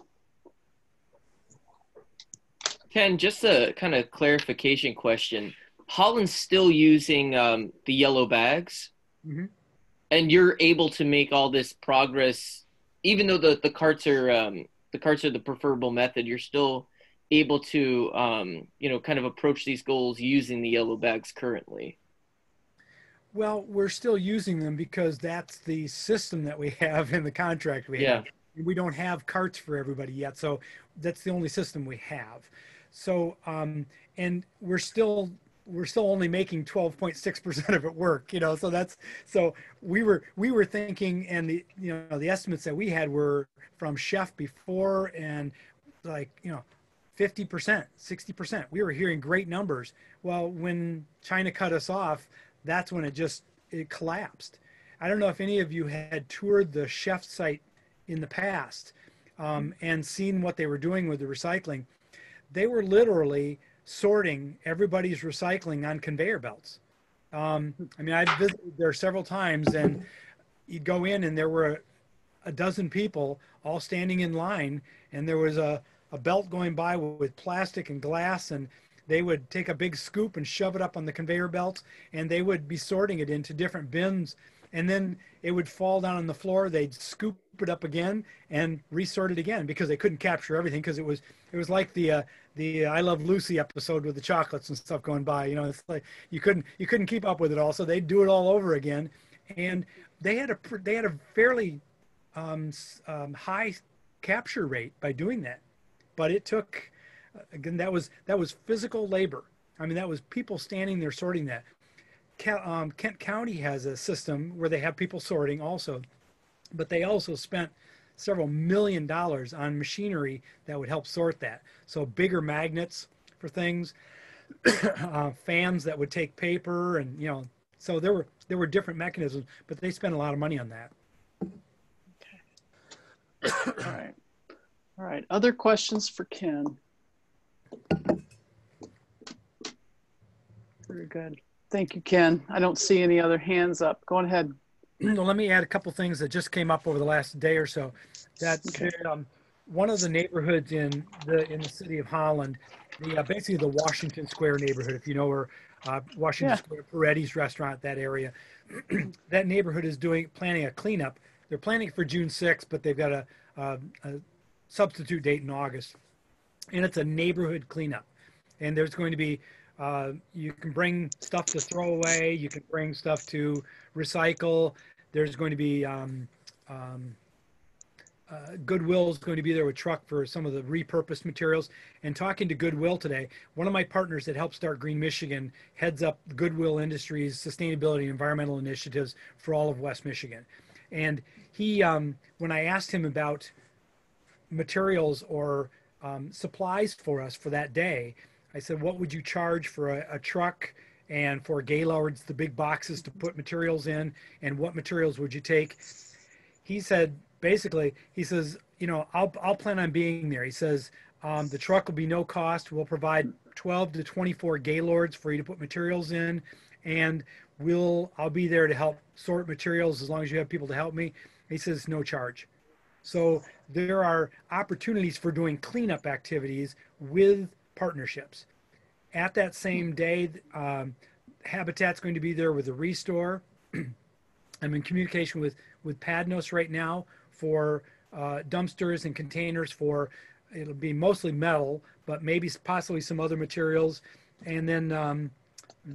Ken, just a kind of clarification question. Holland's still using the yellow bags, and you're able to make all this progress, even though the carts are the preferable method. You're still able to you know, kind of approach these goals using the yellow bags currently. Well, we're still using them because that's the system that we have in the contract we have. We don't have carts for everybody yet, so that's the only system we have. So and we're still only making 12.6% of it work, you know. So we were thinking, and the estimates that we had were from Chef before, and like, you know, 50%, 60%. We were hearing great numbers. Well, when China cut us off, that's when it collapsed. I don't know if any of you had toured the Chef site in the past and seen what they were doing with the recycling. They were literally sorting everybody's recycling on conveyor belts. I mean, I've visited there several times, and you'd go in and there were a dozen people all standing in line, and there was a belt going by with plastic and glass, and they would take a big scoop and shove it up on the conveyor belts, and they would be sorting it into different bins, and then it would fall down on the floor. They'd scoop it up again and resort it again because they couldn't capture everything, because it was like the I Love Lucy episode with the chocolates and stuff going by. You know, it's like you couldn't keep up with it all, so they'd do it all over again, and they had a fairly high capture rate by doing that, but it took. Again, that was physical labor. I mean, that was people standing there sorting that. Kent County has a system where they have people sorting also, but they also spent several $1 million on machinery that would help sort that. So bigger magnets for things, fans that would take paper, and, you know, so there were different mechanisms, but they spent a lot of money on that. Okay. All right. Other questions for Ken? Very good. Thank you, Ken. I don't see any other hands up. Go ahead. Well, let me add a couple things that just came up over the last day or so. That's one of the neighborhoods in the city of Holland, basically the Washington Square neighborhood, if you know where Washington Square, Peretti's restaurant, that area. That neighborhood is planning a cleanup. They're planning for June 6th, but they've got a substitute date in August. And it's a neighborhood cleanup. And there's going to be, you can bring stuff to throw away, you can bring stuff to recycle. There's going to be, Goodwill is going to be there with truck for some of the repurposed materials. And talking to Goodwill today, one of my partners that helped start Green Michigan heads up Goodwill Industries sustainability and environmental initiatives for all of West Michigan. And he, when I asked him about materials or supplies for us for that day, I said, what would you charge for a truck and for Gaylords, the big boxes to put materials in, and what materials would you take? He said, basically, he says, you know, I'll plan on being there. He says, the truck will be no cost. We'll provide 12 to 24 Gaylords for you to put materials in, and I'll be there to help sort materials as long as you have people to help me. He says, no charge. So there are opportunities for doing cleanup activities with partnerships. At that same day, Habitat's going to be there with the Restore. I'm in communication with Padnos right now for dumpsters and containers for, it'll be mostly metal, but maybe possibly some other materials. And then I'm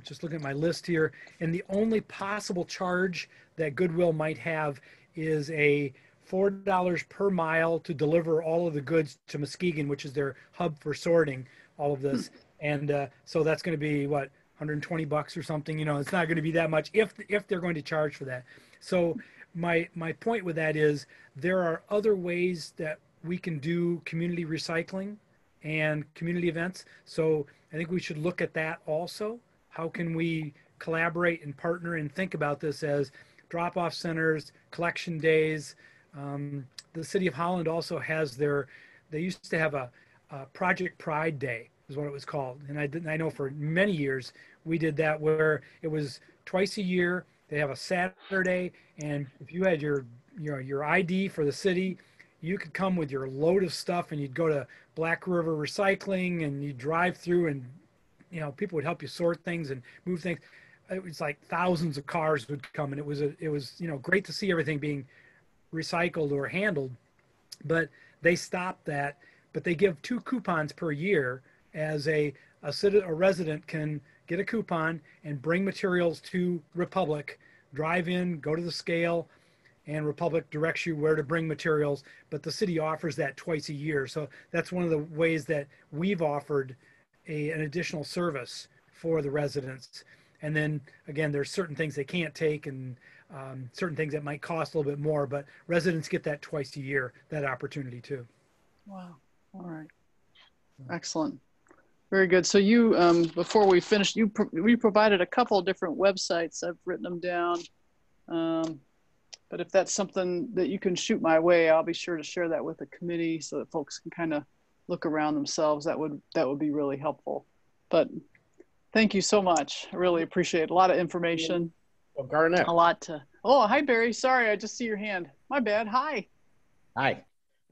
just looking at my list here. And the only possible charge that Goodwill might have is a $4 per mile to deliver all of the goods to Muskegon, which is their hub for sorting all of this. And so that's going to be what, 120 bucks or something. You know, it's not going to be that much if they're going to charge for that. So my point with that is there are other ways that we can do community recycling and community events. So I think we should look at that also. How can we collaborate and partner and think about this as drop-off centers, collection days? The City of Holland also has they used to have a Project Pride Day is what it was called. And I know for many years we did that, where it was twice a year. They have a Saturday, and if you had your ID for the city, you could come with your load of stuff and you'd go to Black River Recycling and you'd drive through, and you know, people would help you sort things and move things. It was like thousands of cars would come, and it was you know, great to see everything being recycled or handled. But they stopped that, but they give 2 coupons per year, as a resident can get a coupon and bring materials to Republic, drive in, go to the scale, and Republic directs you where to bring materials. But the city offers that twice a year. So that's one of the ways that we've offered an additional service for the residents. And then again, there's certain things they can't take, and certain things that might cost a little bit more, but residents get that twice a year, that opportunity too. Wow. All right. Excellent. Very good. So you, before we finished, we provided a couple of different websites. I've written them down. But if that's something that you can shoot my way, I'll be sure to share that with the committee so that folks can kind of look around themselves. That would be really helpful. But thank you so much. I really appreciate it. A lot of information. Well, Garnett. A lot to. Oh, hi, Barry. Sorry, I just see your hand. My bad. Hi. Hi.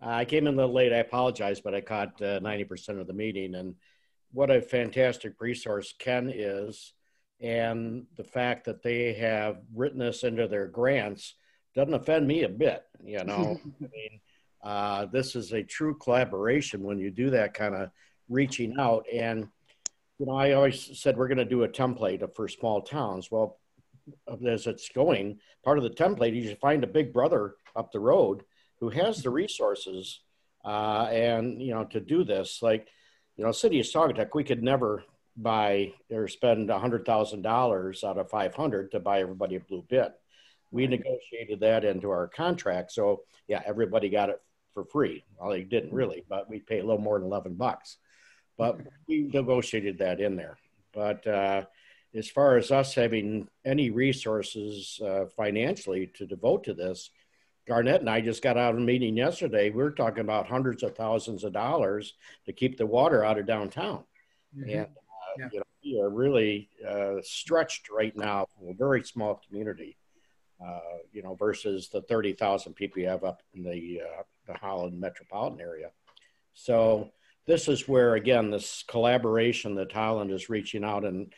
I came in a little late. I apologize, but I caught 90% of the meeting. And what a fantastic resource Ken is. And the fact that they have written this into their grants doesn't offend me a bit. You know, I mean, this is a true collaboration when you do that kind of reaching out. And, you know, I always said we're going to do a template for small towns. Well, as it's going, part of the template, you should find a big brother up the road who has the resources and, you know, to do this. Like, you know, City of Saugatuck, we could never buy or spend $100,000 out of 500 to buy everybody a blue bin. We negotiated that into our contract. So yeah, everybody got it for free. Well, they didn't really, but we pay a little more than 11 bucks, but we negotiated that in there. But as far as us having any resources financially to devote to this, Garnett and I just got out of a meeting yesterday. We were talking about hundreds of thousands of dollars to keep the water out of downtown. And you know, we are really stretched right now for a very small community, you know, versus the 30,000 people you have up in the Holland metropolitan area. So this is where, again, this collaboration that Holland is reaching out, and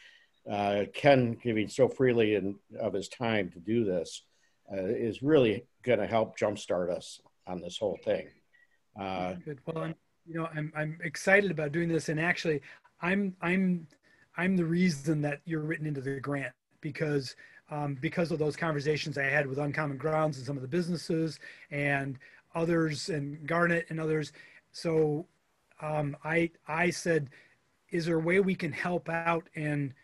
Ken giving so freely of his time to do this is really going to help jumpstart us on this whole thing. Good. Well, I'm excited about doing this, and actually, I'm the reason that you're written into the grant, because of those conversations I had with Uncommon Grounds and some of the businesses and others, and Garnet and others. So I said, is there a way we can help out and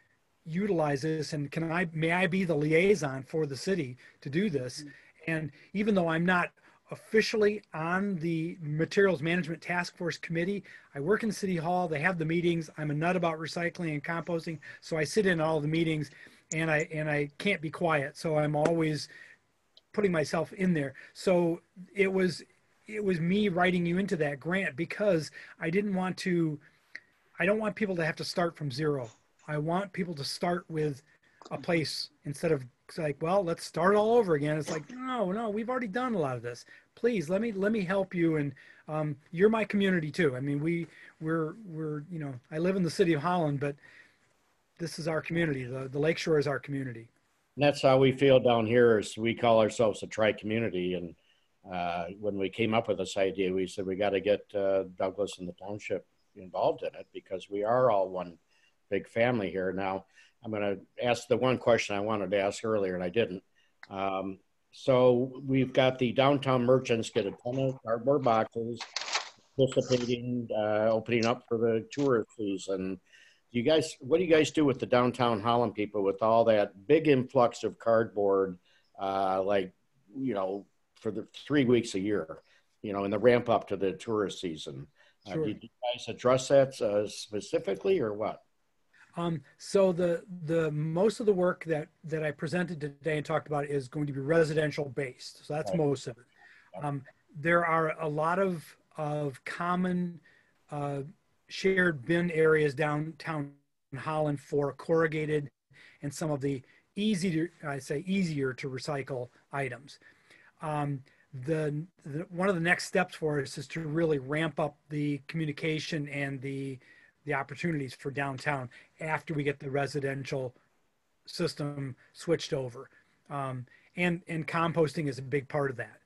utilize this, and may I be the liaison for the city to do this? And even though I'm not officially on the Materials Management Task Force Committee, I work in City Hall. They have the meetings. I'm a nut about recycling and composting, so I sit in all the meetings, and I can't be quiet. So I'm always putting myself in there. So it was me writing you into that grant, because I don't want people to have to start from zero. I want people to start with a place, instead of like, well, let's start all over again. It's like, no, we've already done a lot of this. Please let me help you. And you're my community too. I mean, we're you know, I live in the City of Holland, but this is our community. The Lakeshore is our community. And that's how we feel down here. Is we call ourselves a tri-community, and when we came up with this idea, we said we got to get Douglas and the township involved in it because we are all one big family here. Now, I'm going to ask the one question I wanted to ask earlier and I didn't. So we've got the downtown merchants get a ton of cardboard boxes, anticipating opening up for the tourist season. What do you guys do with the downtown Holland people with all that big influx of cardboard, for the 3 weeks a year, in the ramp up to the tourist season? Sure. Did you guys address that specifically or what? So the most of the work that I presented today and talked about is going to be residential based. So that's right. Most of it. There are a lot of common shared bin areas downtown Holland for corrugated and some of the easier to recycle items. One of the next steps for us is to really ramp up the communication and the opportunities for downtown after we get the residential system switched over. And composting is a big part of that.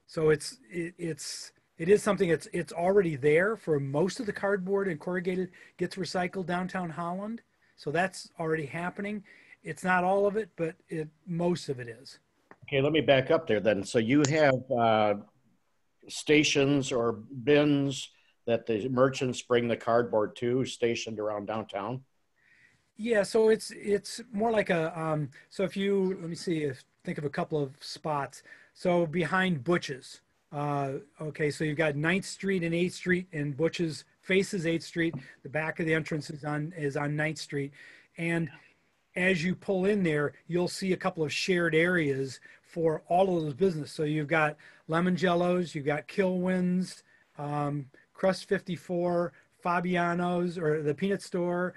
So it is something it's already there for most of the cardboard and corrugated gets recycled downtown Holland. So that's already happening. It's not all of it, but most of it is. Okay, let me back up there then. So you have stations or bins that the merchants bring the cardboard to, stationed around downtown? Yeah, so it's more like a, so if you, let me see, think of a couple of spots. So behind Butch's, okay, so you've got 9th Street and 8th Street, and Butch's faces 8th Street. The back of the entrance is on 9th Street. And as you pull in there, you'll see a couple of shared areas for all of those businesses. So you've got Lemon Jellos, you've got Kilwins, Crust 54, Fabiano's, or the Peanut Store,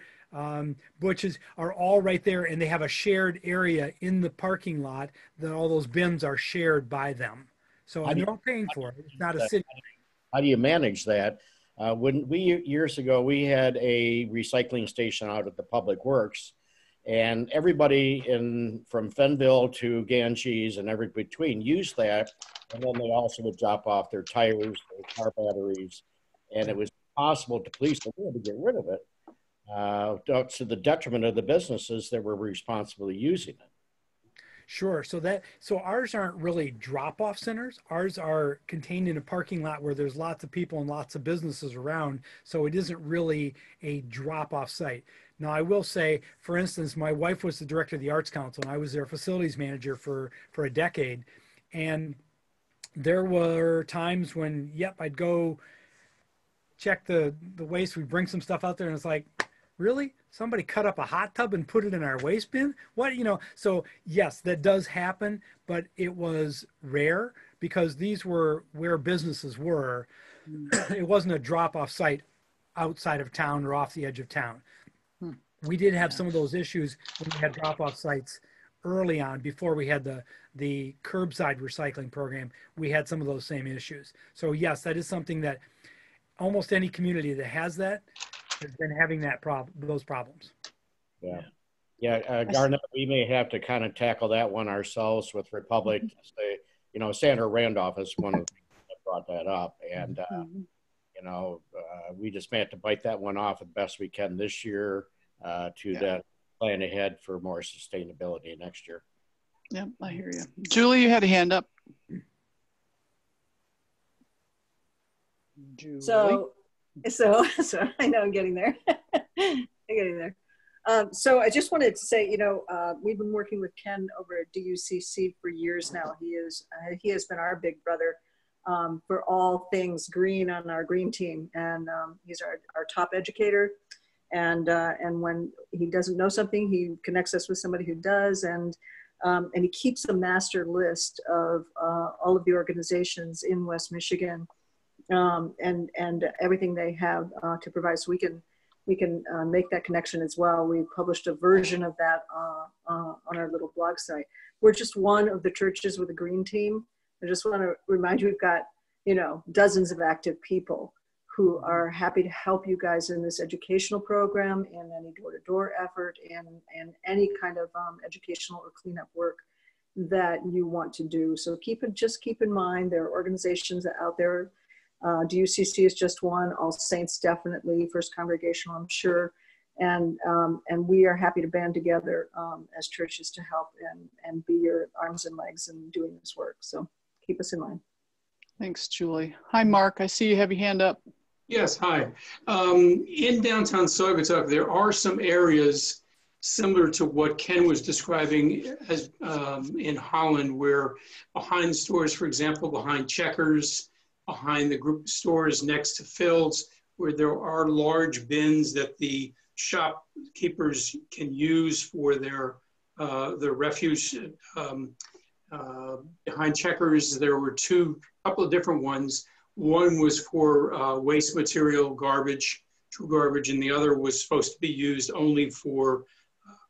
Butch's are all right there, and they have a shared area in the parking lot that all those bins are shared by them. So they're all paying for it. It's not a city. How do you manage that? Years ago, we had a recycling station out at the Public Works, and everybody from Fenville to Ganges and every between used that, and then they also would drop off their tires, their car batteries, and it was possible to police the to get rid of it to the detriment of the businesses that were responsibly using it. Sure. So ours aren't really drop-off centers. Ours are contained in a parking lot where there's lots of people and lots of businesses around. So it isn't really a drop-off site. Now, I will say, for instance, my wife was the director of the Arts Council, and I was their facilities manager for a decade. And there were times when, I'd go check the waste. We bring some stuff out there, and it's like, really? Somebody cut up a hot tub and put it in our waste bin? What, so yes, that does happen, but it was rare because these were where businesses were. It wasn't a drop-off site outside of town or off the edge of town. We did have some of those issues when we had drop-off sites early on before we had the curbside recycling program. We had some of those same issues. So yes, that is something that almost any community that has that has been having those problems. Yeah. Garnet, we may have to kind of tackle that one ourselves with Republic. Sandra Randolph is one of the people that brought that up, and we just may have to bite that one off as best we can this year that plan ahead for more sustainability next year. Yep, I hear you. Julie, you had a hand up. Julie. So I know I'm getting there. So I just wanted to say, we've been working with Ken over at DUCC for years now. He has been our big brother for all things green on our green team, and he's our top educator. And when he doesn't know something, he connects us with somebody who does, and he keeps a master list of all of the organizations in West Michigan. And everything they have to provide, so we can make that connection as well. We published a version of that on our little blog site. We're just one of the churches with a green team. I just want to remind you, we've got dozens of active people who are happy to help you guys in this educational program and any door-to-door effort and any kind of educational or cleanup work. that you want to do. So just keep in mind there are organizations out there. DUCC is just one. All Saints definitely. First Congregational, I'm sure. And we are happy to band together as churches to help and be your arms and legs in doing this work. So keep us in mind. Thanks, Julie. Hi, Mark. I see you have your hand up. Yes, hi. In downtown Saugatuck, there are some areas similar to what Ken was describing as in Holland, where behind stores, for example, behind Checkers, behind the group of stores next to Phil's, where there are large bins that the shopkeepers can use for their refuse. Behind Checkers, there were couple of different ones. One was for waste material, garbage, true garbage, and the other was supposed to be used only for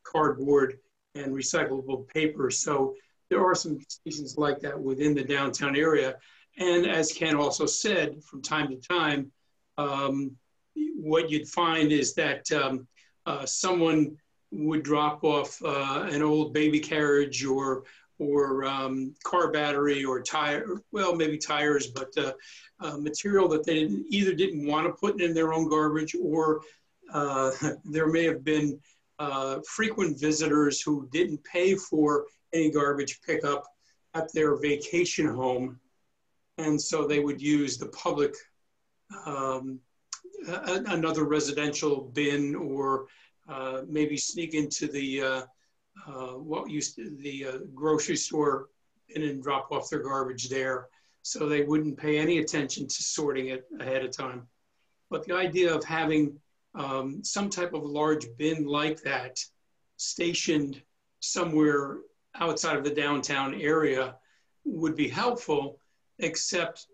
cardboard and recyclable paper. So there are some stations like that within the downtown area. And as Ken also said, from time to time, what you'd find is that someone would drop off an old baby carriage or car battery or tire, well, maybe tires, but material that they either didn't want to put in their own garbage, or there may have been frequent visitors who didn't pay for any garbage pickup at their vacation home. And so they would use the public, another residential bin, or maybe sneak into the grocery store and drop off their garbage there. So they wouldn't pay any attention to sorting it ahead of time. But the idea of having some type of large bin like that stationed somewhere outside of the downtown area would be helpful, except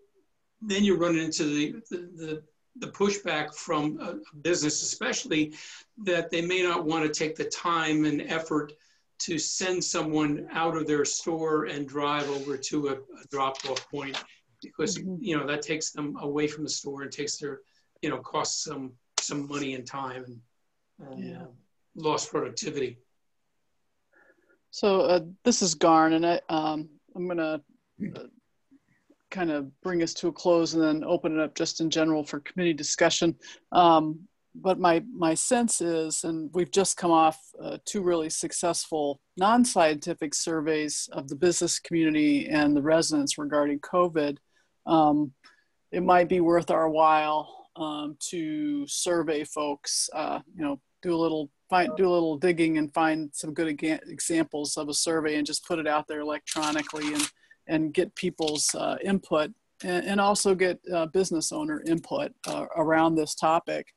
then you run into the pushback from a business, especially, that they may not want to take the time and effort to send someone out of their store and drive over to a drop-off point, because that takes them away from the store and takes their, costs some money and time and lost productivity. So this is Garn, and I'm going to kind of bring us to a close and then open it up just in general for committee discussion. But my sense is, and we've just come off 2 really successful non-scientific surveys of the business community and the residents regarding COVID, it might be worth our while to survey folks, do a little digging and find some good examples of a survey and just put it out there electronically and get people's input, and also get business owner input around this topic,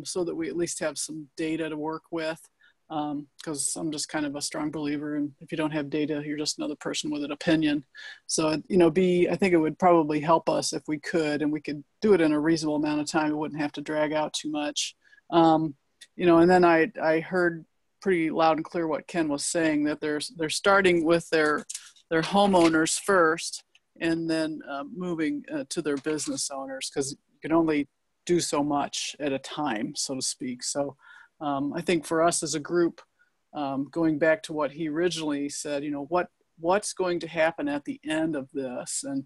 so that we at least have some data to work with, because I'm just kind of a strong believer in, if you don't have data, you're just another person with an opinion. So, I think it would probably help us if we could, and we could do it in a reasonable amount of time. It wouldn't have to drag out too much. And then I heard pretty loud and clear what Ken was saying, that they're starting with their homeowners first, and then moving to their business owners, because you can only do so much at a time, so to speak. So I think for us as a group, going back to what he originally said, what's going to happen at the end of this? And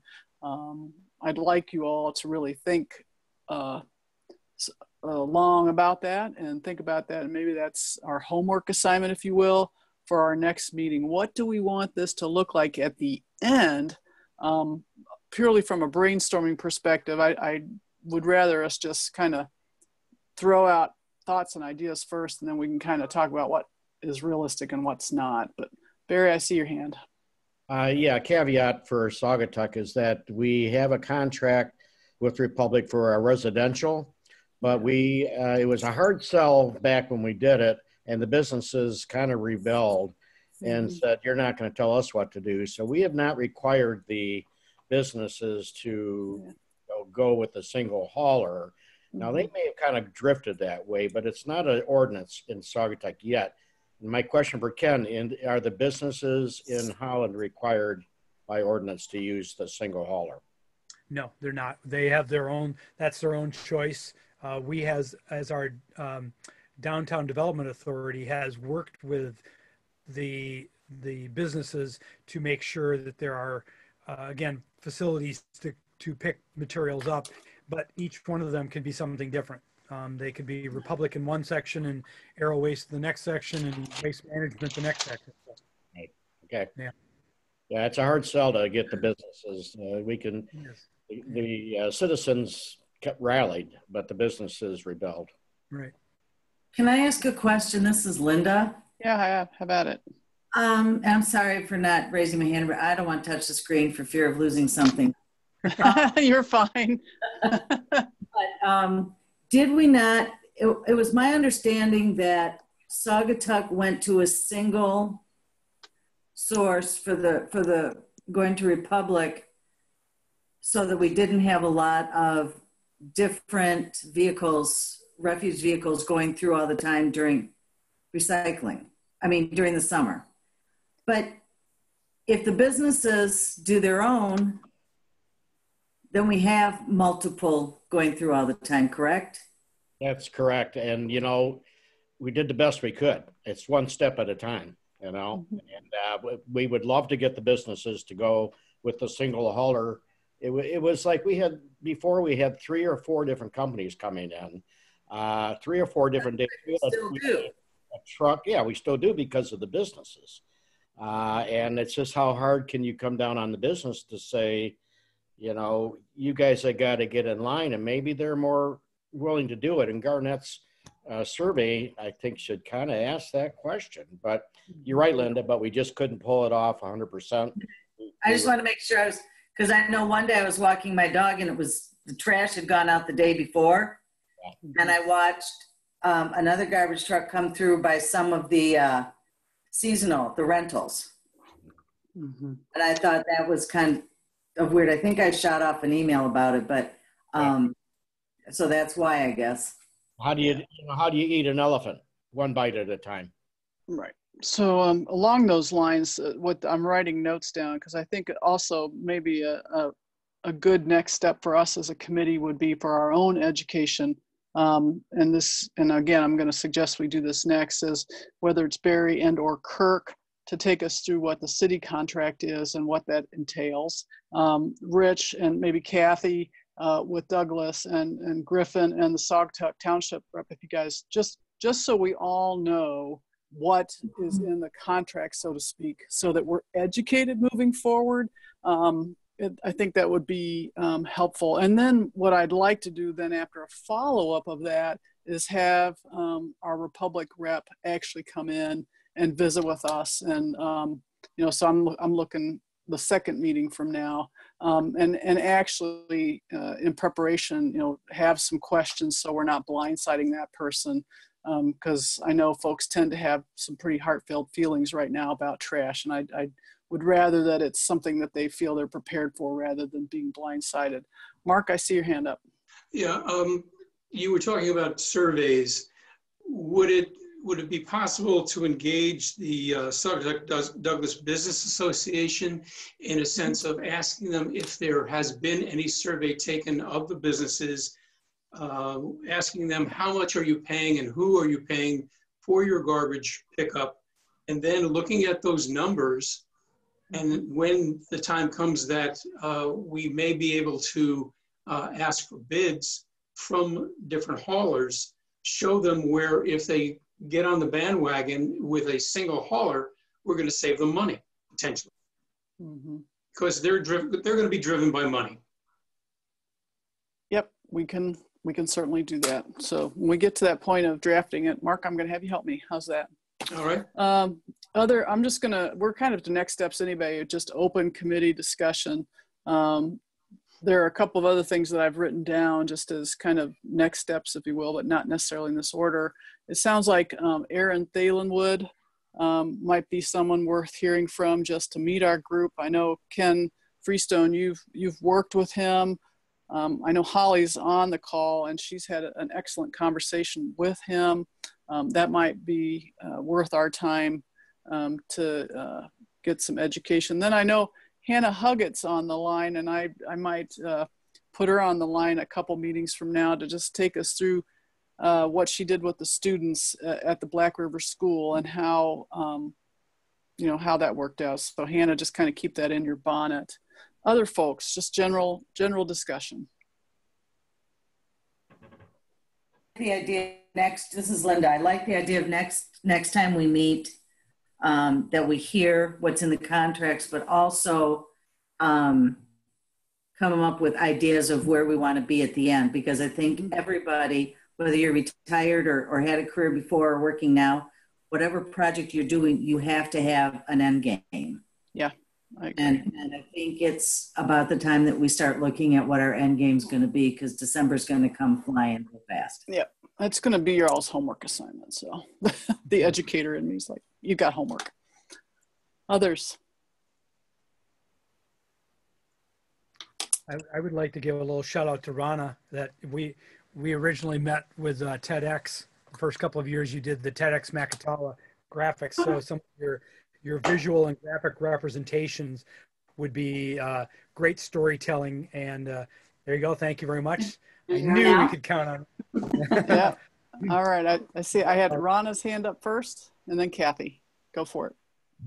I'd like you all to really think long about that and think about that. And maybe that's our homework assignment, if you will, for our next meeting. What do we want this to look like at the end? Purely from a brainstorming perspective, I would rather us just kind of throw out thoughts and ideas first, and then we can kind of talk about what is realistic and what's not. But Barry, I see your hand. Caveat for Saugatuck is that we have a contract with Republic for our residential, but it was a hard sell back when we did it, and the businesses kind of rebelled and said, you're not going to tell us what to do. So we have not required the businesses to go with a single hauler. Now, they may have kind of drifted that way, but it's not an ordinance in Saugatuck yet. And my question for Ken, are the businesses in Holland required by ordinance to use the single hauler? No, they're not. They have their own, that's their own choice. We as our Downtown Development Authority has worked with the the businesses to make sure that there are, again, facilities to pick materials up, but each one of them can be something different. They could be Republic in one section and Aero Waste in the next section and Waste Management the next section. So, right. Okay. Yeah. Yeah, it's a hard sell to get the businesses. We can, yes. the citizens kept rallied, but the businesses rebelled. Right. Can I ask a question? This is Linda. Yeah, have at it. I'm sorry for not raising my hand, but I don't want to touch the screen for fear of losing something. You're fine. But did we not, it was my understanding that Saugatuck went to a single source for the going to Republic so that we didn't have a lot of different vehicles, refuse vehicles going through all the time during recycling. I mean, during the summer. But if the businesses do their own, then we have multiple going through all the time, correct? That's correct. And, you know, we did the best we could. It's one step at a time, you know, and we would love to get the businesses to go with the single hauler. It was like before we had 3 or 4 different companies coming in, 3 or 4 different days. We still do. A truck. Yeah, we still do because of the businesses. And it's just how hard can you come down on the business to say, you know, you guys have got to get in line, and maybe they're more willing to do it. And Garnett's survey, I think, should kind of ask that question. But you're right, Linda, but we just couldn't pull it off 100%. I just want to make sure because I know one day I was walking my dog and the trash had gone out the day before. Yeah. And I watched another garbage truck come through by some of the the rentals. Mm-hmm. And I thought that was kind of weird. I think I shot off an email about it, but so that's why, I guess. How do you eat an elephant? One bite at a time. Right. So along those lines, what I'm writing notes down, because I think also maybe a good next step for us as a committee would be for our own education. And again, I'm going to suggest we do this next, is whether it's Barry and or Kirk to take us through what the city contract is and what that entails. Rich and maybe Kathy with Douglas and Griffin and the Saugatuck Township rep, if you guys just so we all know what is in the contract, so to speak, so that we're educated moving forward. I think that would be helpful. And then what I'd like to do then after a follow-up of that is have our Republic rep actually come in and visit with us. And, so I'm looking the second meeting from now and actually in preparation, have some questions so we're not blindsiding that person. Because I know folks tend to have some pretty heartfelt feelings right now about trash. And I would rather that it's something that they feel they're prepared for rather than being blindsided. Mark, I see your hand up. Yeah, you were talking about surveys. Would it be possible to engage the Saugatuck Douglas Business Association in a sense of asking them if there has been any survey taken of the businesses, asking them how much are you paying and who are you paying for your garbage pickup, and then looking at those numbers. And when the time comes that we may be able to ask for bids from different haulers, show them where if they get on the bandwagon with a single hauler, we're going to save them money, potentially. Mm-hmm. Because they're going to be driven by money. Yep, we can certainly do that. So when we get to that point of drafting it, Mark, I'm going to have you help me. How's that? All right. We're kind of the next steps anyway, just open committee discussion. There are a couple of other things that I've written down just as kind of next steps, if you will, but not necessarily in this order. It sounds like Aaron Thalenwood might be someone worth hearing from just to meet our group. I know Ken Freestone, you've worked with him. I know Holly's on the call and she's had an excellent conversation with him. That might be worth our time to get some education. Then I know Hannah Huggett's on the line, and I might put her on the line a couple meetings from now to just take us through what she did with the students at the Black River School and how you know, how that worked out. So Hannah, just kind of keep that in your bonnet. Other folks, just general discussion. The idea this is Linda. I like the idea of next time we meet, that we hear what's in the contracts, but also come up with ideas of where we want to be at the end. Because I think everybody, whether you're retired or had a career before or working now, whatever project you're doing, you have to have an end game. Yeah. And I think it's about the time that we start looking at what our end game is going to be, because December's going to come flying real fast. Yeah, that's going to be your all's homework assignment. So the educator in me is like, you got homework. Others? I would like to give a little shout out to Rana that we originally met with TEDx. The first couple of years you did the TEDx Macatawa graphics. So some of your visual and graphic representations would be great storytelling. And there you go. Thank you very much. I knew we could count on it. Yeah. All right. I see. I had Rana's hand up first, and then Kathy. Go for it.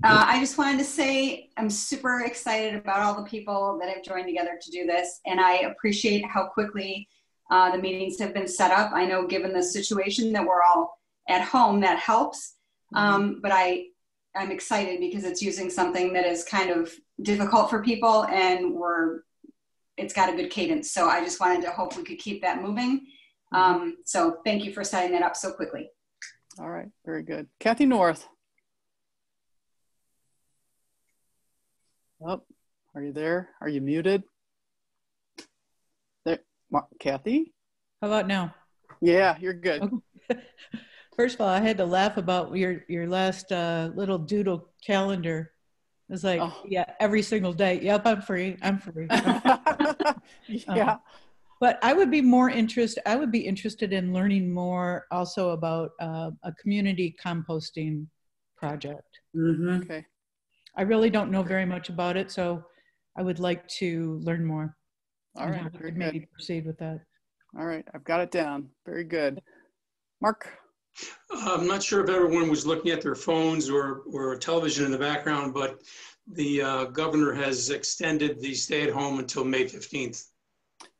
I just wanted to say I'm super excited about all the people that have joined together to do this. And I appreciate how quickly the meetings have been set up. I know given the situation that we're all at home, that helps. But I'm excited because it's using something that is kind of difficult for people, and it's got a good cadence. So I just wanted to hope we could keep that moving. So thank you for setting that up so quickly. All right, very good. Kathy North. Oh, are you there? Are you muted? There, Kathy? How about now? Yeah, you're good. Okay. First of all, I had to laugh about your last little doodle calendar. It's like, yeah, every single day. Yep, I'm free. I'm free. Yeah. But I would be interested in learning more also about a community composting project. Okay. I really don't know very much about it, so I would like to learn more. All right. Very good. Maybe proceed with that. All right. I've got it down. Very good. Mark? I'm not sure if everyone was looking at their phones or television in the background, but the governor has extended the stay-at-home until May 15th.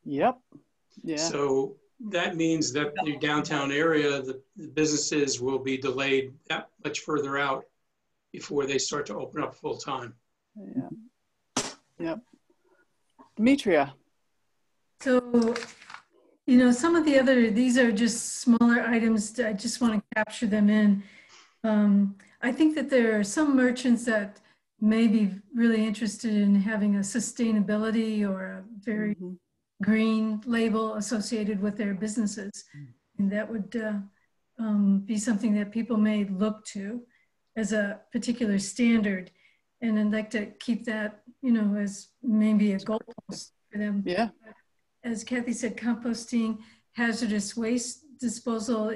Yep. Yeah. So that means that the downtown area, the businesses will be delayed that much further out before they start to open up full time. Yeah. Yep. Demetria. So, you know, some of these are just smaller items. I just want to capture them in. I think that there are some merchants that may be really interested in having a sustainability or a very green label associated with their businesses. And that would be something that people may look to as a particular standard. And I'd like to keep that, you know, as maybe a goalpost for them. Yeah. As Kathy said, composting, hazardous waste disposal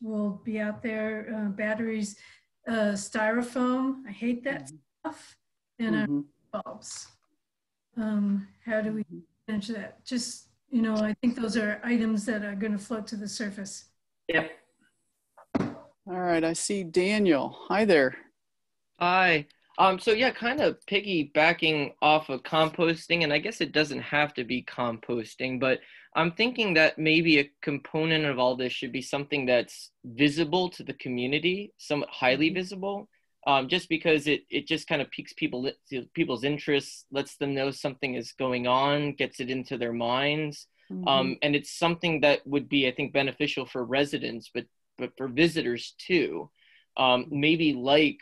will be out there. Batteries, styrofoam, I hate that stuff, and our bulbs. How do we manage that? Just, you know, I think those are items that are going to float to the surface. Yep. All right, I see Daniel. Hi there. Hi. So yeah, kind of piggybacking off of composting, and I guess it doesn't have to be composting, but I'm thinking that maybe a component of all this should be something that's visible to the community, somewhat highly visible, just because it just kind of piques people's interests, lets them know something is going on, gets it into their minds, and it's something that would be, I think, beneficial for residents, but for visitors too. Maybe like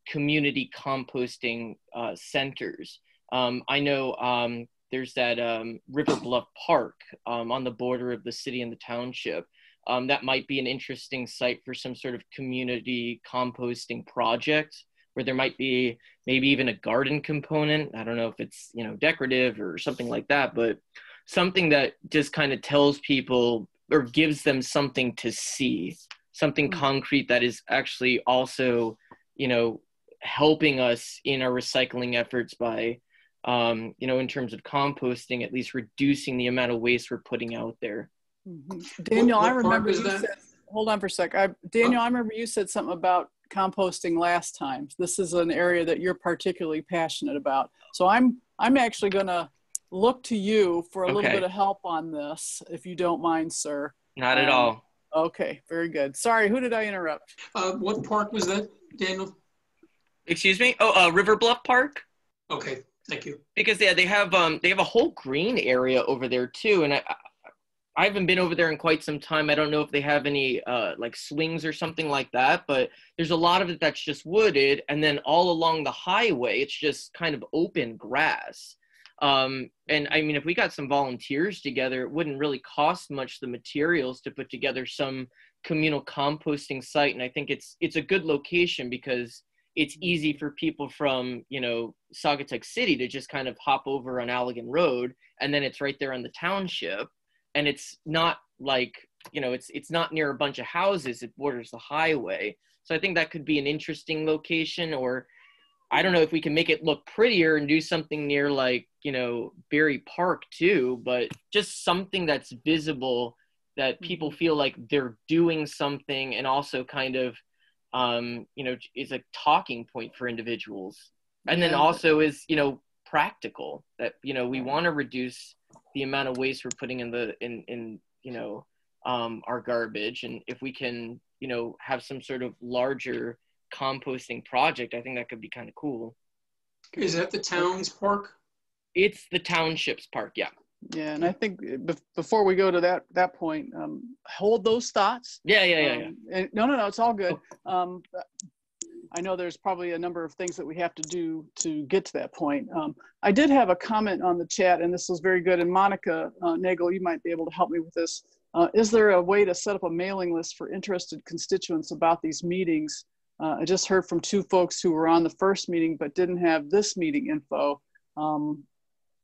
community composting centers. I know there's that River Bluff Park on the border of the city and the township. That might be an interesting site for some sort of community composting project where there might be maybe even a garden component. I don't know if it's, you know, decorative or something like that, but something that just kind of tells people or gives them something to see. Something concrete that is actually also, you know, helping us in our recycling efforts by, you know, in terms of composting, at least reducing the amount of waste we're putting out there. Daniel, What I remember park is you that? said, hold on for a sec. Daniel, I remember you said something about composting last time. This is an area that you're particularly passionate about. So I'm actually going to look to you for a little bit of help on this, if you don't mind, sir. Not at all. Okay, very good. Sorry, who did I interrupt? What park was that, Daniel? Excuse me? Oh, River Bluff Park. Okay, thank you. Because yeah, they have a whole green area over there too, and I haven't been over there in quite some time. I don't know if they have any like swings or something like that, but there's a lot of it that's just wooded, and then all along the highway, it's just kind of open grass. And I mean, if we got some volunteers together, it wouldn't really cost much the materials to put together some communal composting site. And I think it's a good location because it's easy for people from, you know, Saugatuck City to just kind of hop over on Allegan Road, and then it's right there on the township. And it's not like, you know, it's not near a bunch of houses, it borders the highway. So I think that could be an interesting location, or I don't know if we can make it look prettier and do something near like, you know, Berry Park too, but just something that's visible that people feel like they're doing something, and also kind of, you know, is a talking point for individuals. And then also is, you know, practical, that, you know, we want to reduce the amount of waste we're putting in you know, our garbage. And if we can, you know, have some sort of larger composting project, I think that could be kind of cool. Is that the town's park? It's the township's park, yeah. Yeah, and I think before we go to that point, hold those thoughts. Yeah. And no, it's all good. I know there's probably a number of things that we have to do to get to that point. I did have a comment on the chat, and this was very good. And Monica Nagel, you might be able to help me with this. Is there a way to set up a mailing list for interested constituents about these meetings? I just heard from two folks who were on the first meeting but didn't have this meeting info.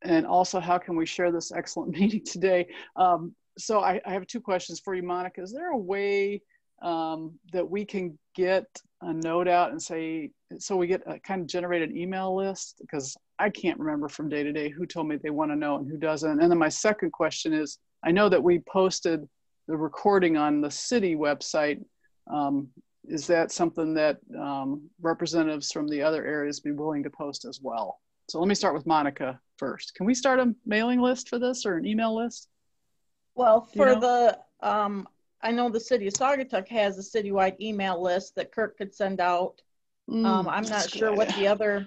And also, how can we share this excellent meeting today? So I have two questions for you, Monica. Is there a way that we can get a note out and say, so we get a kind of generated email list? Because I can't remember from day to day who told me they want to know and who doesn't. And then my second question is, I know that we posted the recording on the city website. Is that something that representatives from the other areas be willing to post as well? So let me start with Monica first. Can we start a mailing list for this, or an email list? Well, for the, I know the city of Saugatuck has a citywide email list that Kirk could send out. I'm not sure what the other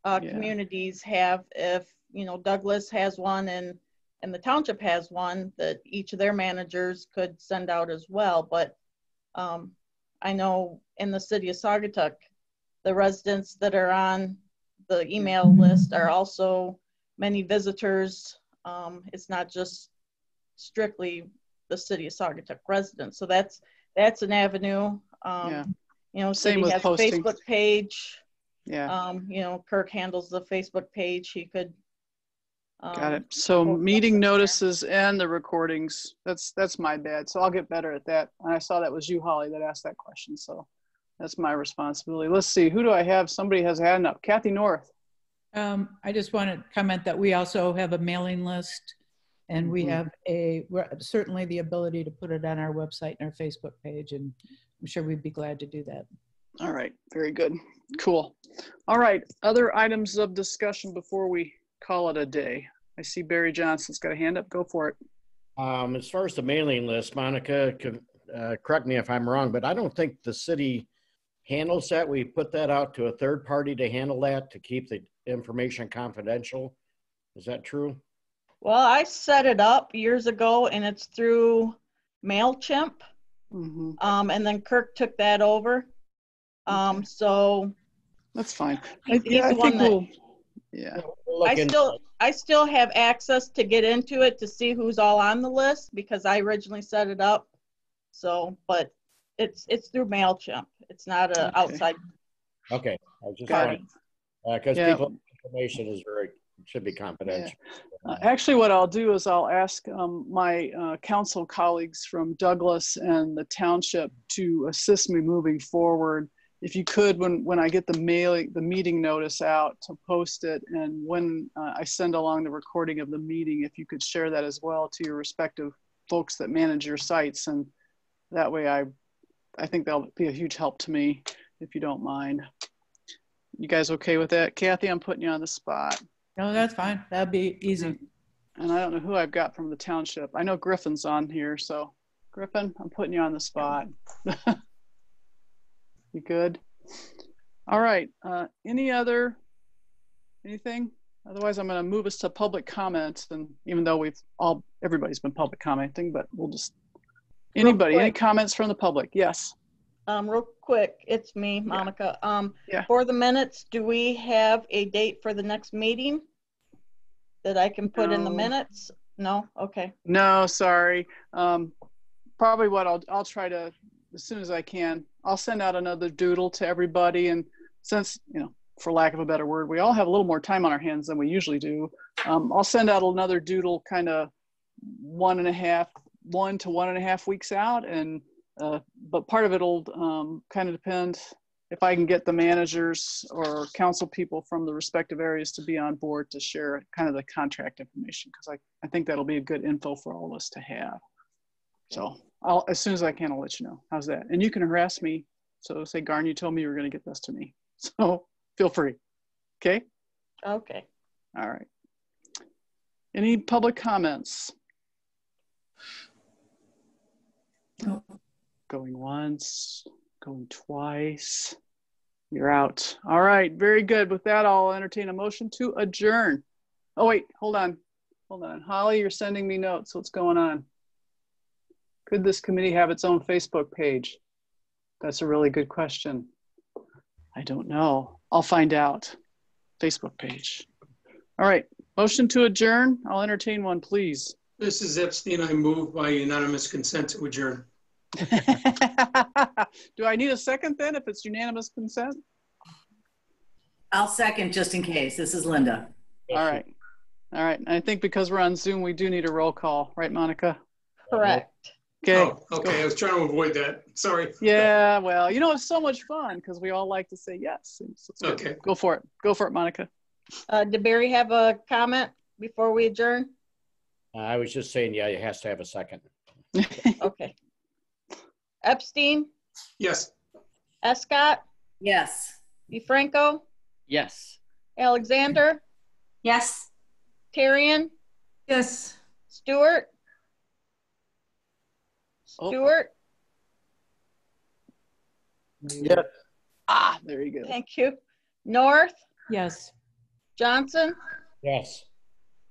communities have. If, you know, Douglas has one and the township has one that each of their managers could send out as well. But I know in the city of Saugatuck, the residents that are on the email list are also many visitors. It's not just strictly the city of Saugatuck residents. So that's an avenue. You know, Same city with has posting. a Facebook page. Yeah. You know, Kirk handles the Facebook page. He could. Got it. So meeting notices and the recordings, that's my bad. So I'll get better at that. And I saw that was you, Holly, that asked that question. So that's my responsibility. Let's see, who do I have? Somebody has a hand up. Kathy North. I just want to comment that we also have a mailing list, and we have certainly the ability to put it on our website and our Facebook page, and I'm sure we'd be glad to do that. All right, very good. Cool. All right, other items of discussion before we call it a day. I see Barry Johnson's got a hand up. Go for it. As far as the mailing list, Monica, correct me if I'm wrong, but I don't think the city handles that. We put that out to a third party to handle that, to keep the information confidential. Is that true? Well, I set it up years ago, and it's through MailChimp. And then Kirk took that over. So that's fine. I still have access to get into it to see who's all on the list, because I originally set it up. So, but it's through MailChimp. It's not a outside. Okay, I just wanted, because people's information is should be confidential. Actually, what I'll do is I'll ask my council colleagues from Douglas and the township to assist me moving forward. If you could, when I get the meeting notice out, to post it, and when I send along the recording of the meeting, if you could share that as well to your respective folks that manage your sites, and that way I think that'll be a huge help to me. if you don't mind. You guys okay with that? Kathy, I'm putting you on the spot. No, that's fine. That'd be easy. And I don't know who I've got from the township. I know Griffin's on here, so Griffin, I'm putting you on the spot. You good? All right. Anything? Otherwise, I'm going to move us to public comments. And even though everybody's been public commenting, but we'll just, anybody, any comments from the public? Yes. Real quick, it's me, Monica. Yeah. For the minutes, do we have a date for the next meeting that I can put in the minutes? No? Okay. No, sorry. Probably what I'll try to, as soon as I can, I'll send out another doodle to everybody. And since, for lack of a better word, we all have a little more time on our hands than we usually do. I'll send out another doodle kind of 1 to 1.5 weeks out. And but part of it'll kind of depend if I can get the managers or council people from the respective areas to be on board to share kind of the contract information, because I think that'll be a good info for all of us to have. So as soon as I can, I'll let you know. How's that? And you can harass me. So say, Garn, you told me you were going to get this to me. So feel free. Okay? Okay. All right. Any public comments? No. Going once, going twice. You're out. All right, very good. With that, I'll entertain a motion to adjourn. Oh, wait, hold on. Holly, you're sending me notes. What's going on? Could this committee have its own Facebook page? That's a really good question. I don't know. I'll find out. Facebook page. All right, motion to adjourn. I'll entertain one, please. This is Epstein. I move by unanimous consent to adjourn. Do I need a second then if it's unanimous consent? I'll second just in case. This is Linda. All right. I think because we're on Zoom, we do need a roll call, right, Monica? Correct. Okay. Oh, okay. I was trying to avoid that. Sorry. Yeah, well, it's so much fun because we all like to say yes. So okay. Go for it. Go for it, Monica. Did Barry have a comment before we adjourn? I was just saying, yeah, it has to have a second. Okay. Epstein? Yes. Escott? Yes. DeFranco? Yes. Alexander? Yes. Tarian? Yes. Stewart? Oh. Stewart? Yeah. There you go. Thank you. North? Yes. Johnson? Yes.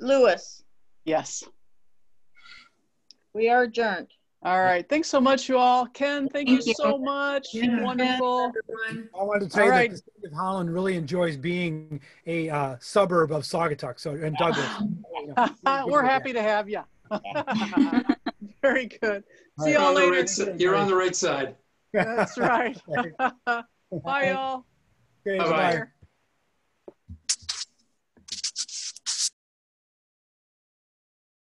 Lewis? Yes. We are adjourned. All right. Thanks so much, you all. Ken, thank you so much. Yeah. Wonderful. I wanted to say that the city of Holland really enjoys being a suburb of Saugatuck, and Douglas. We're happy to have you. Very good. See y'all later. You're on the right side. That's right. Bye, y'all. Okay, bye-bye.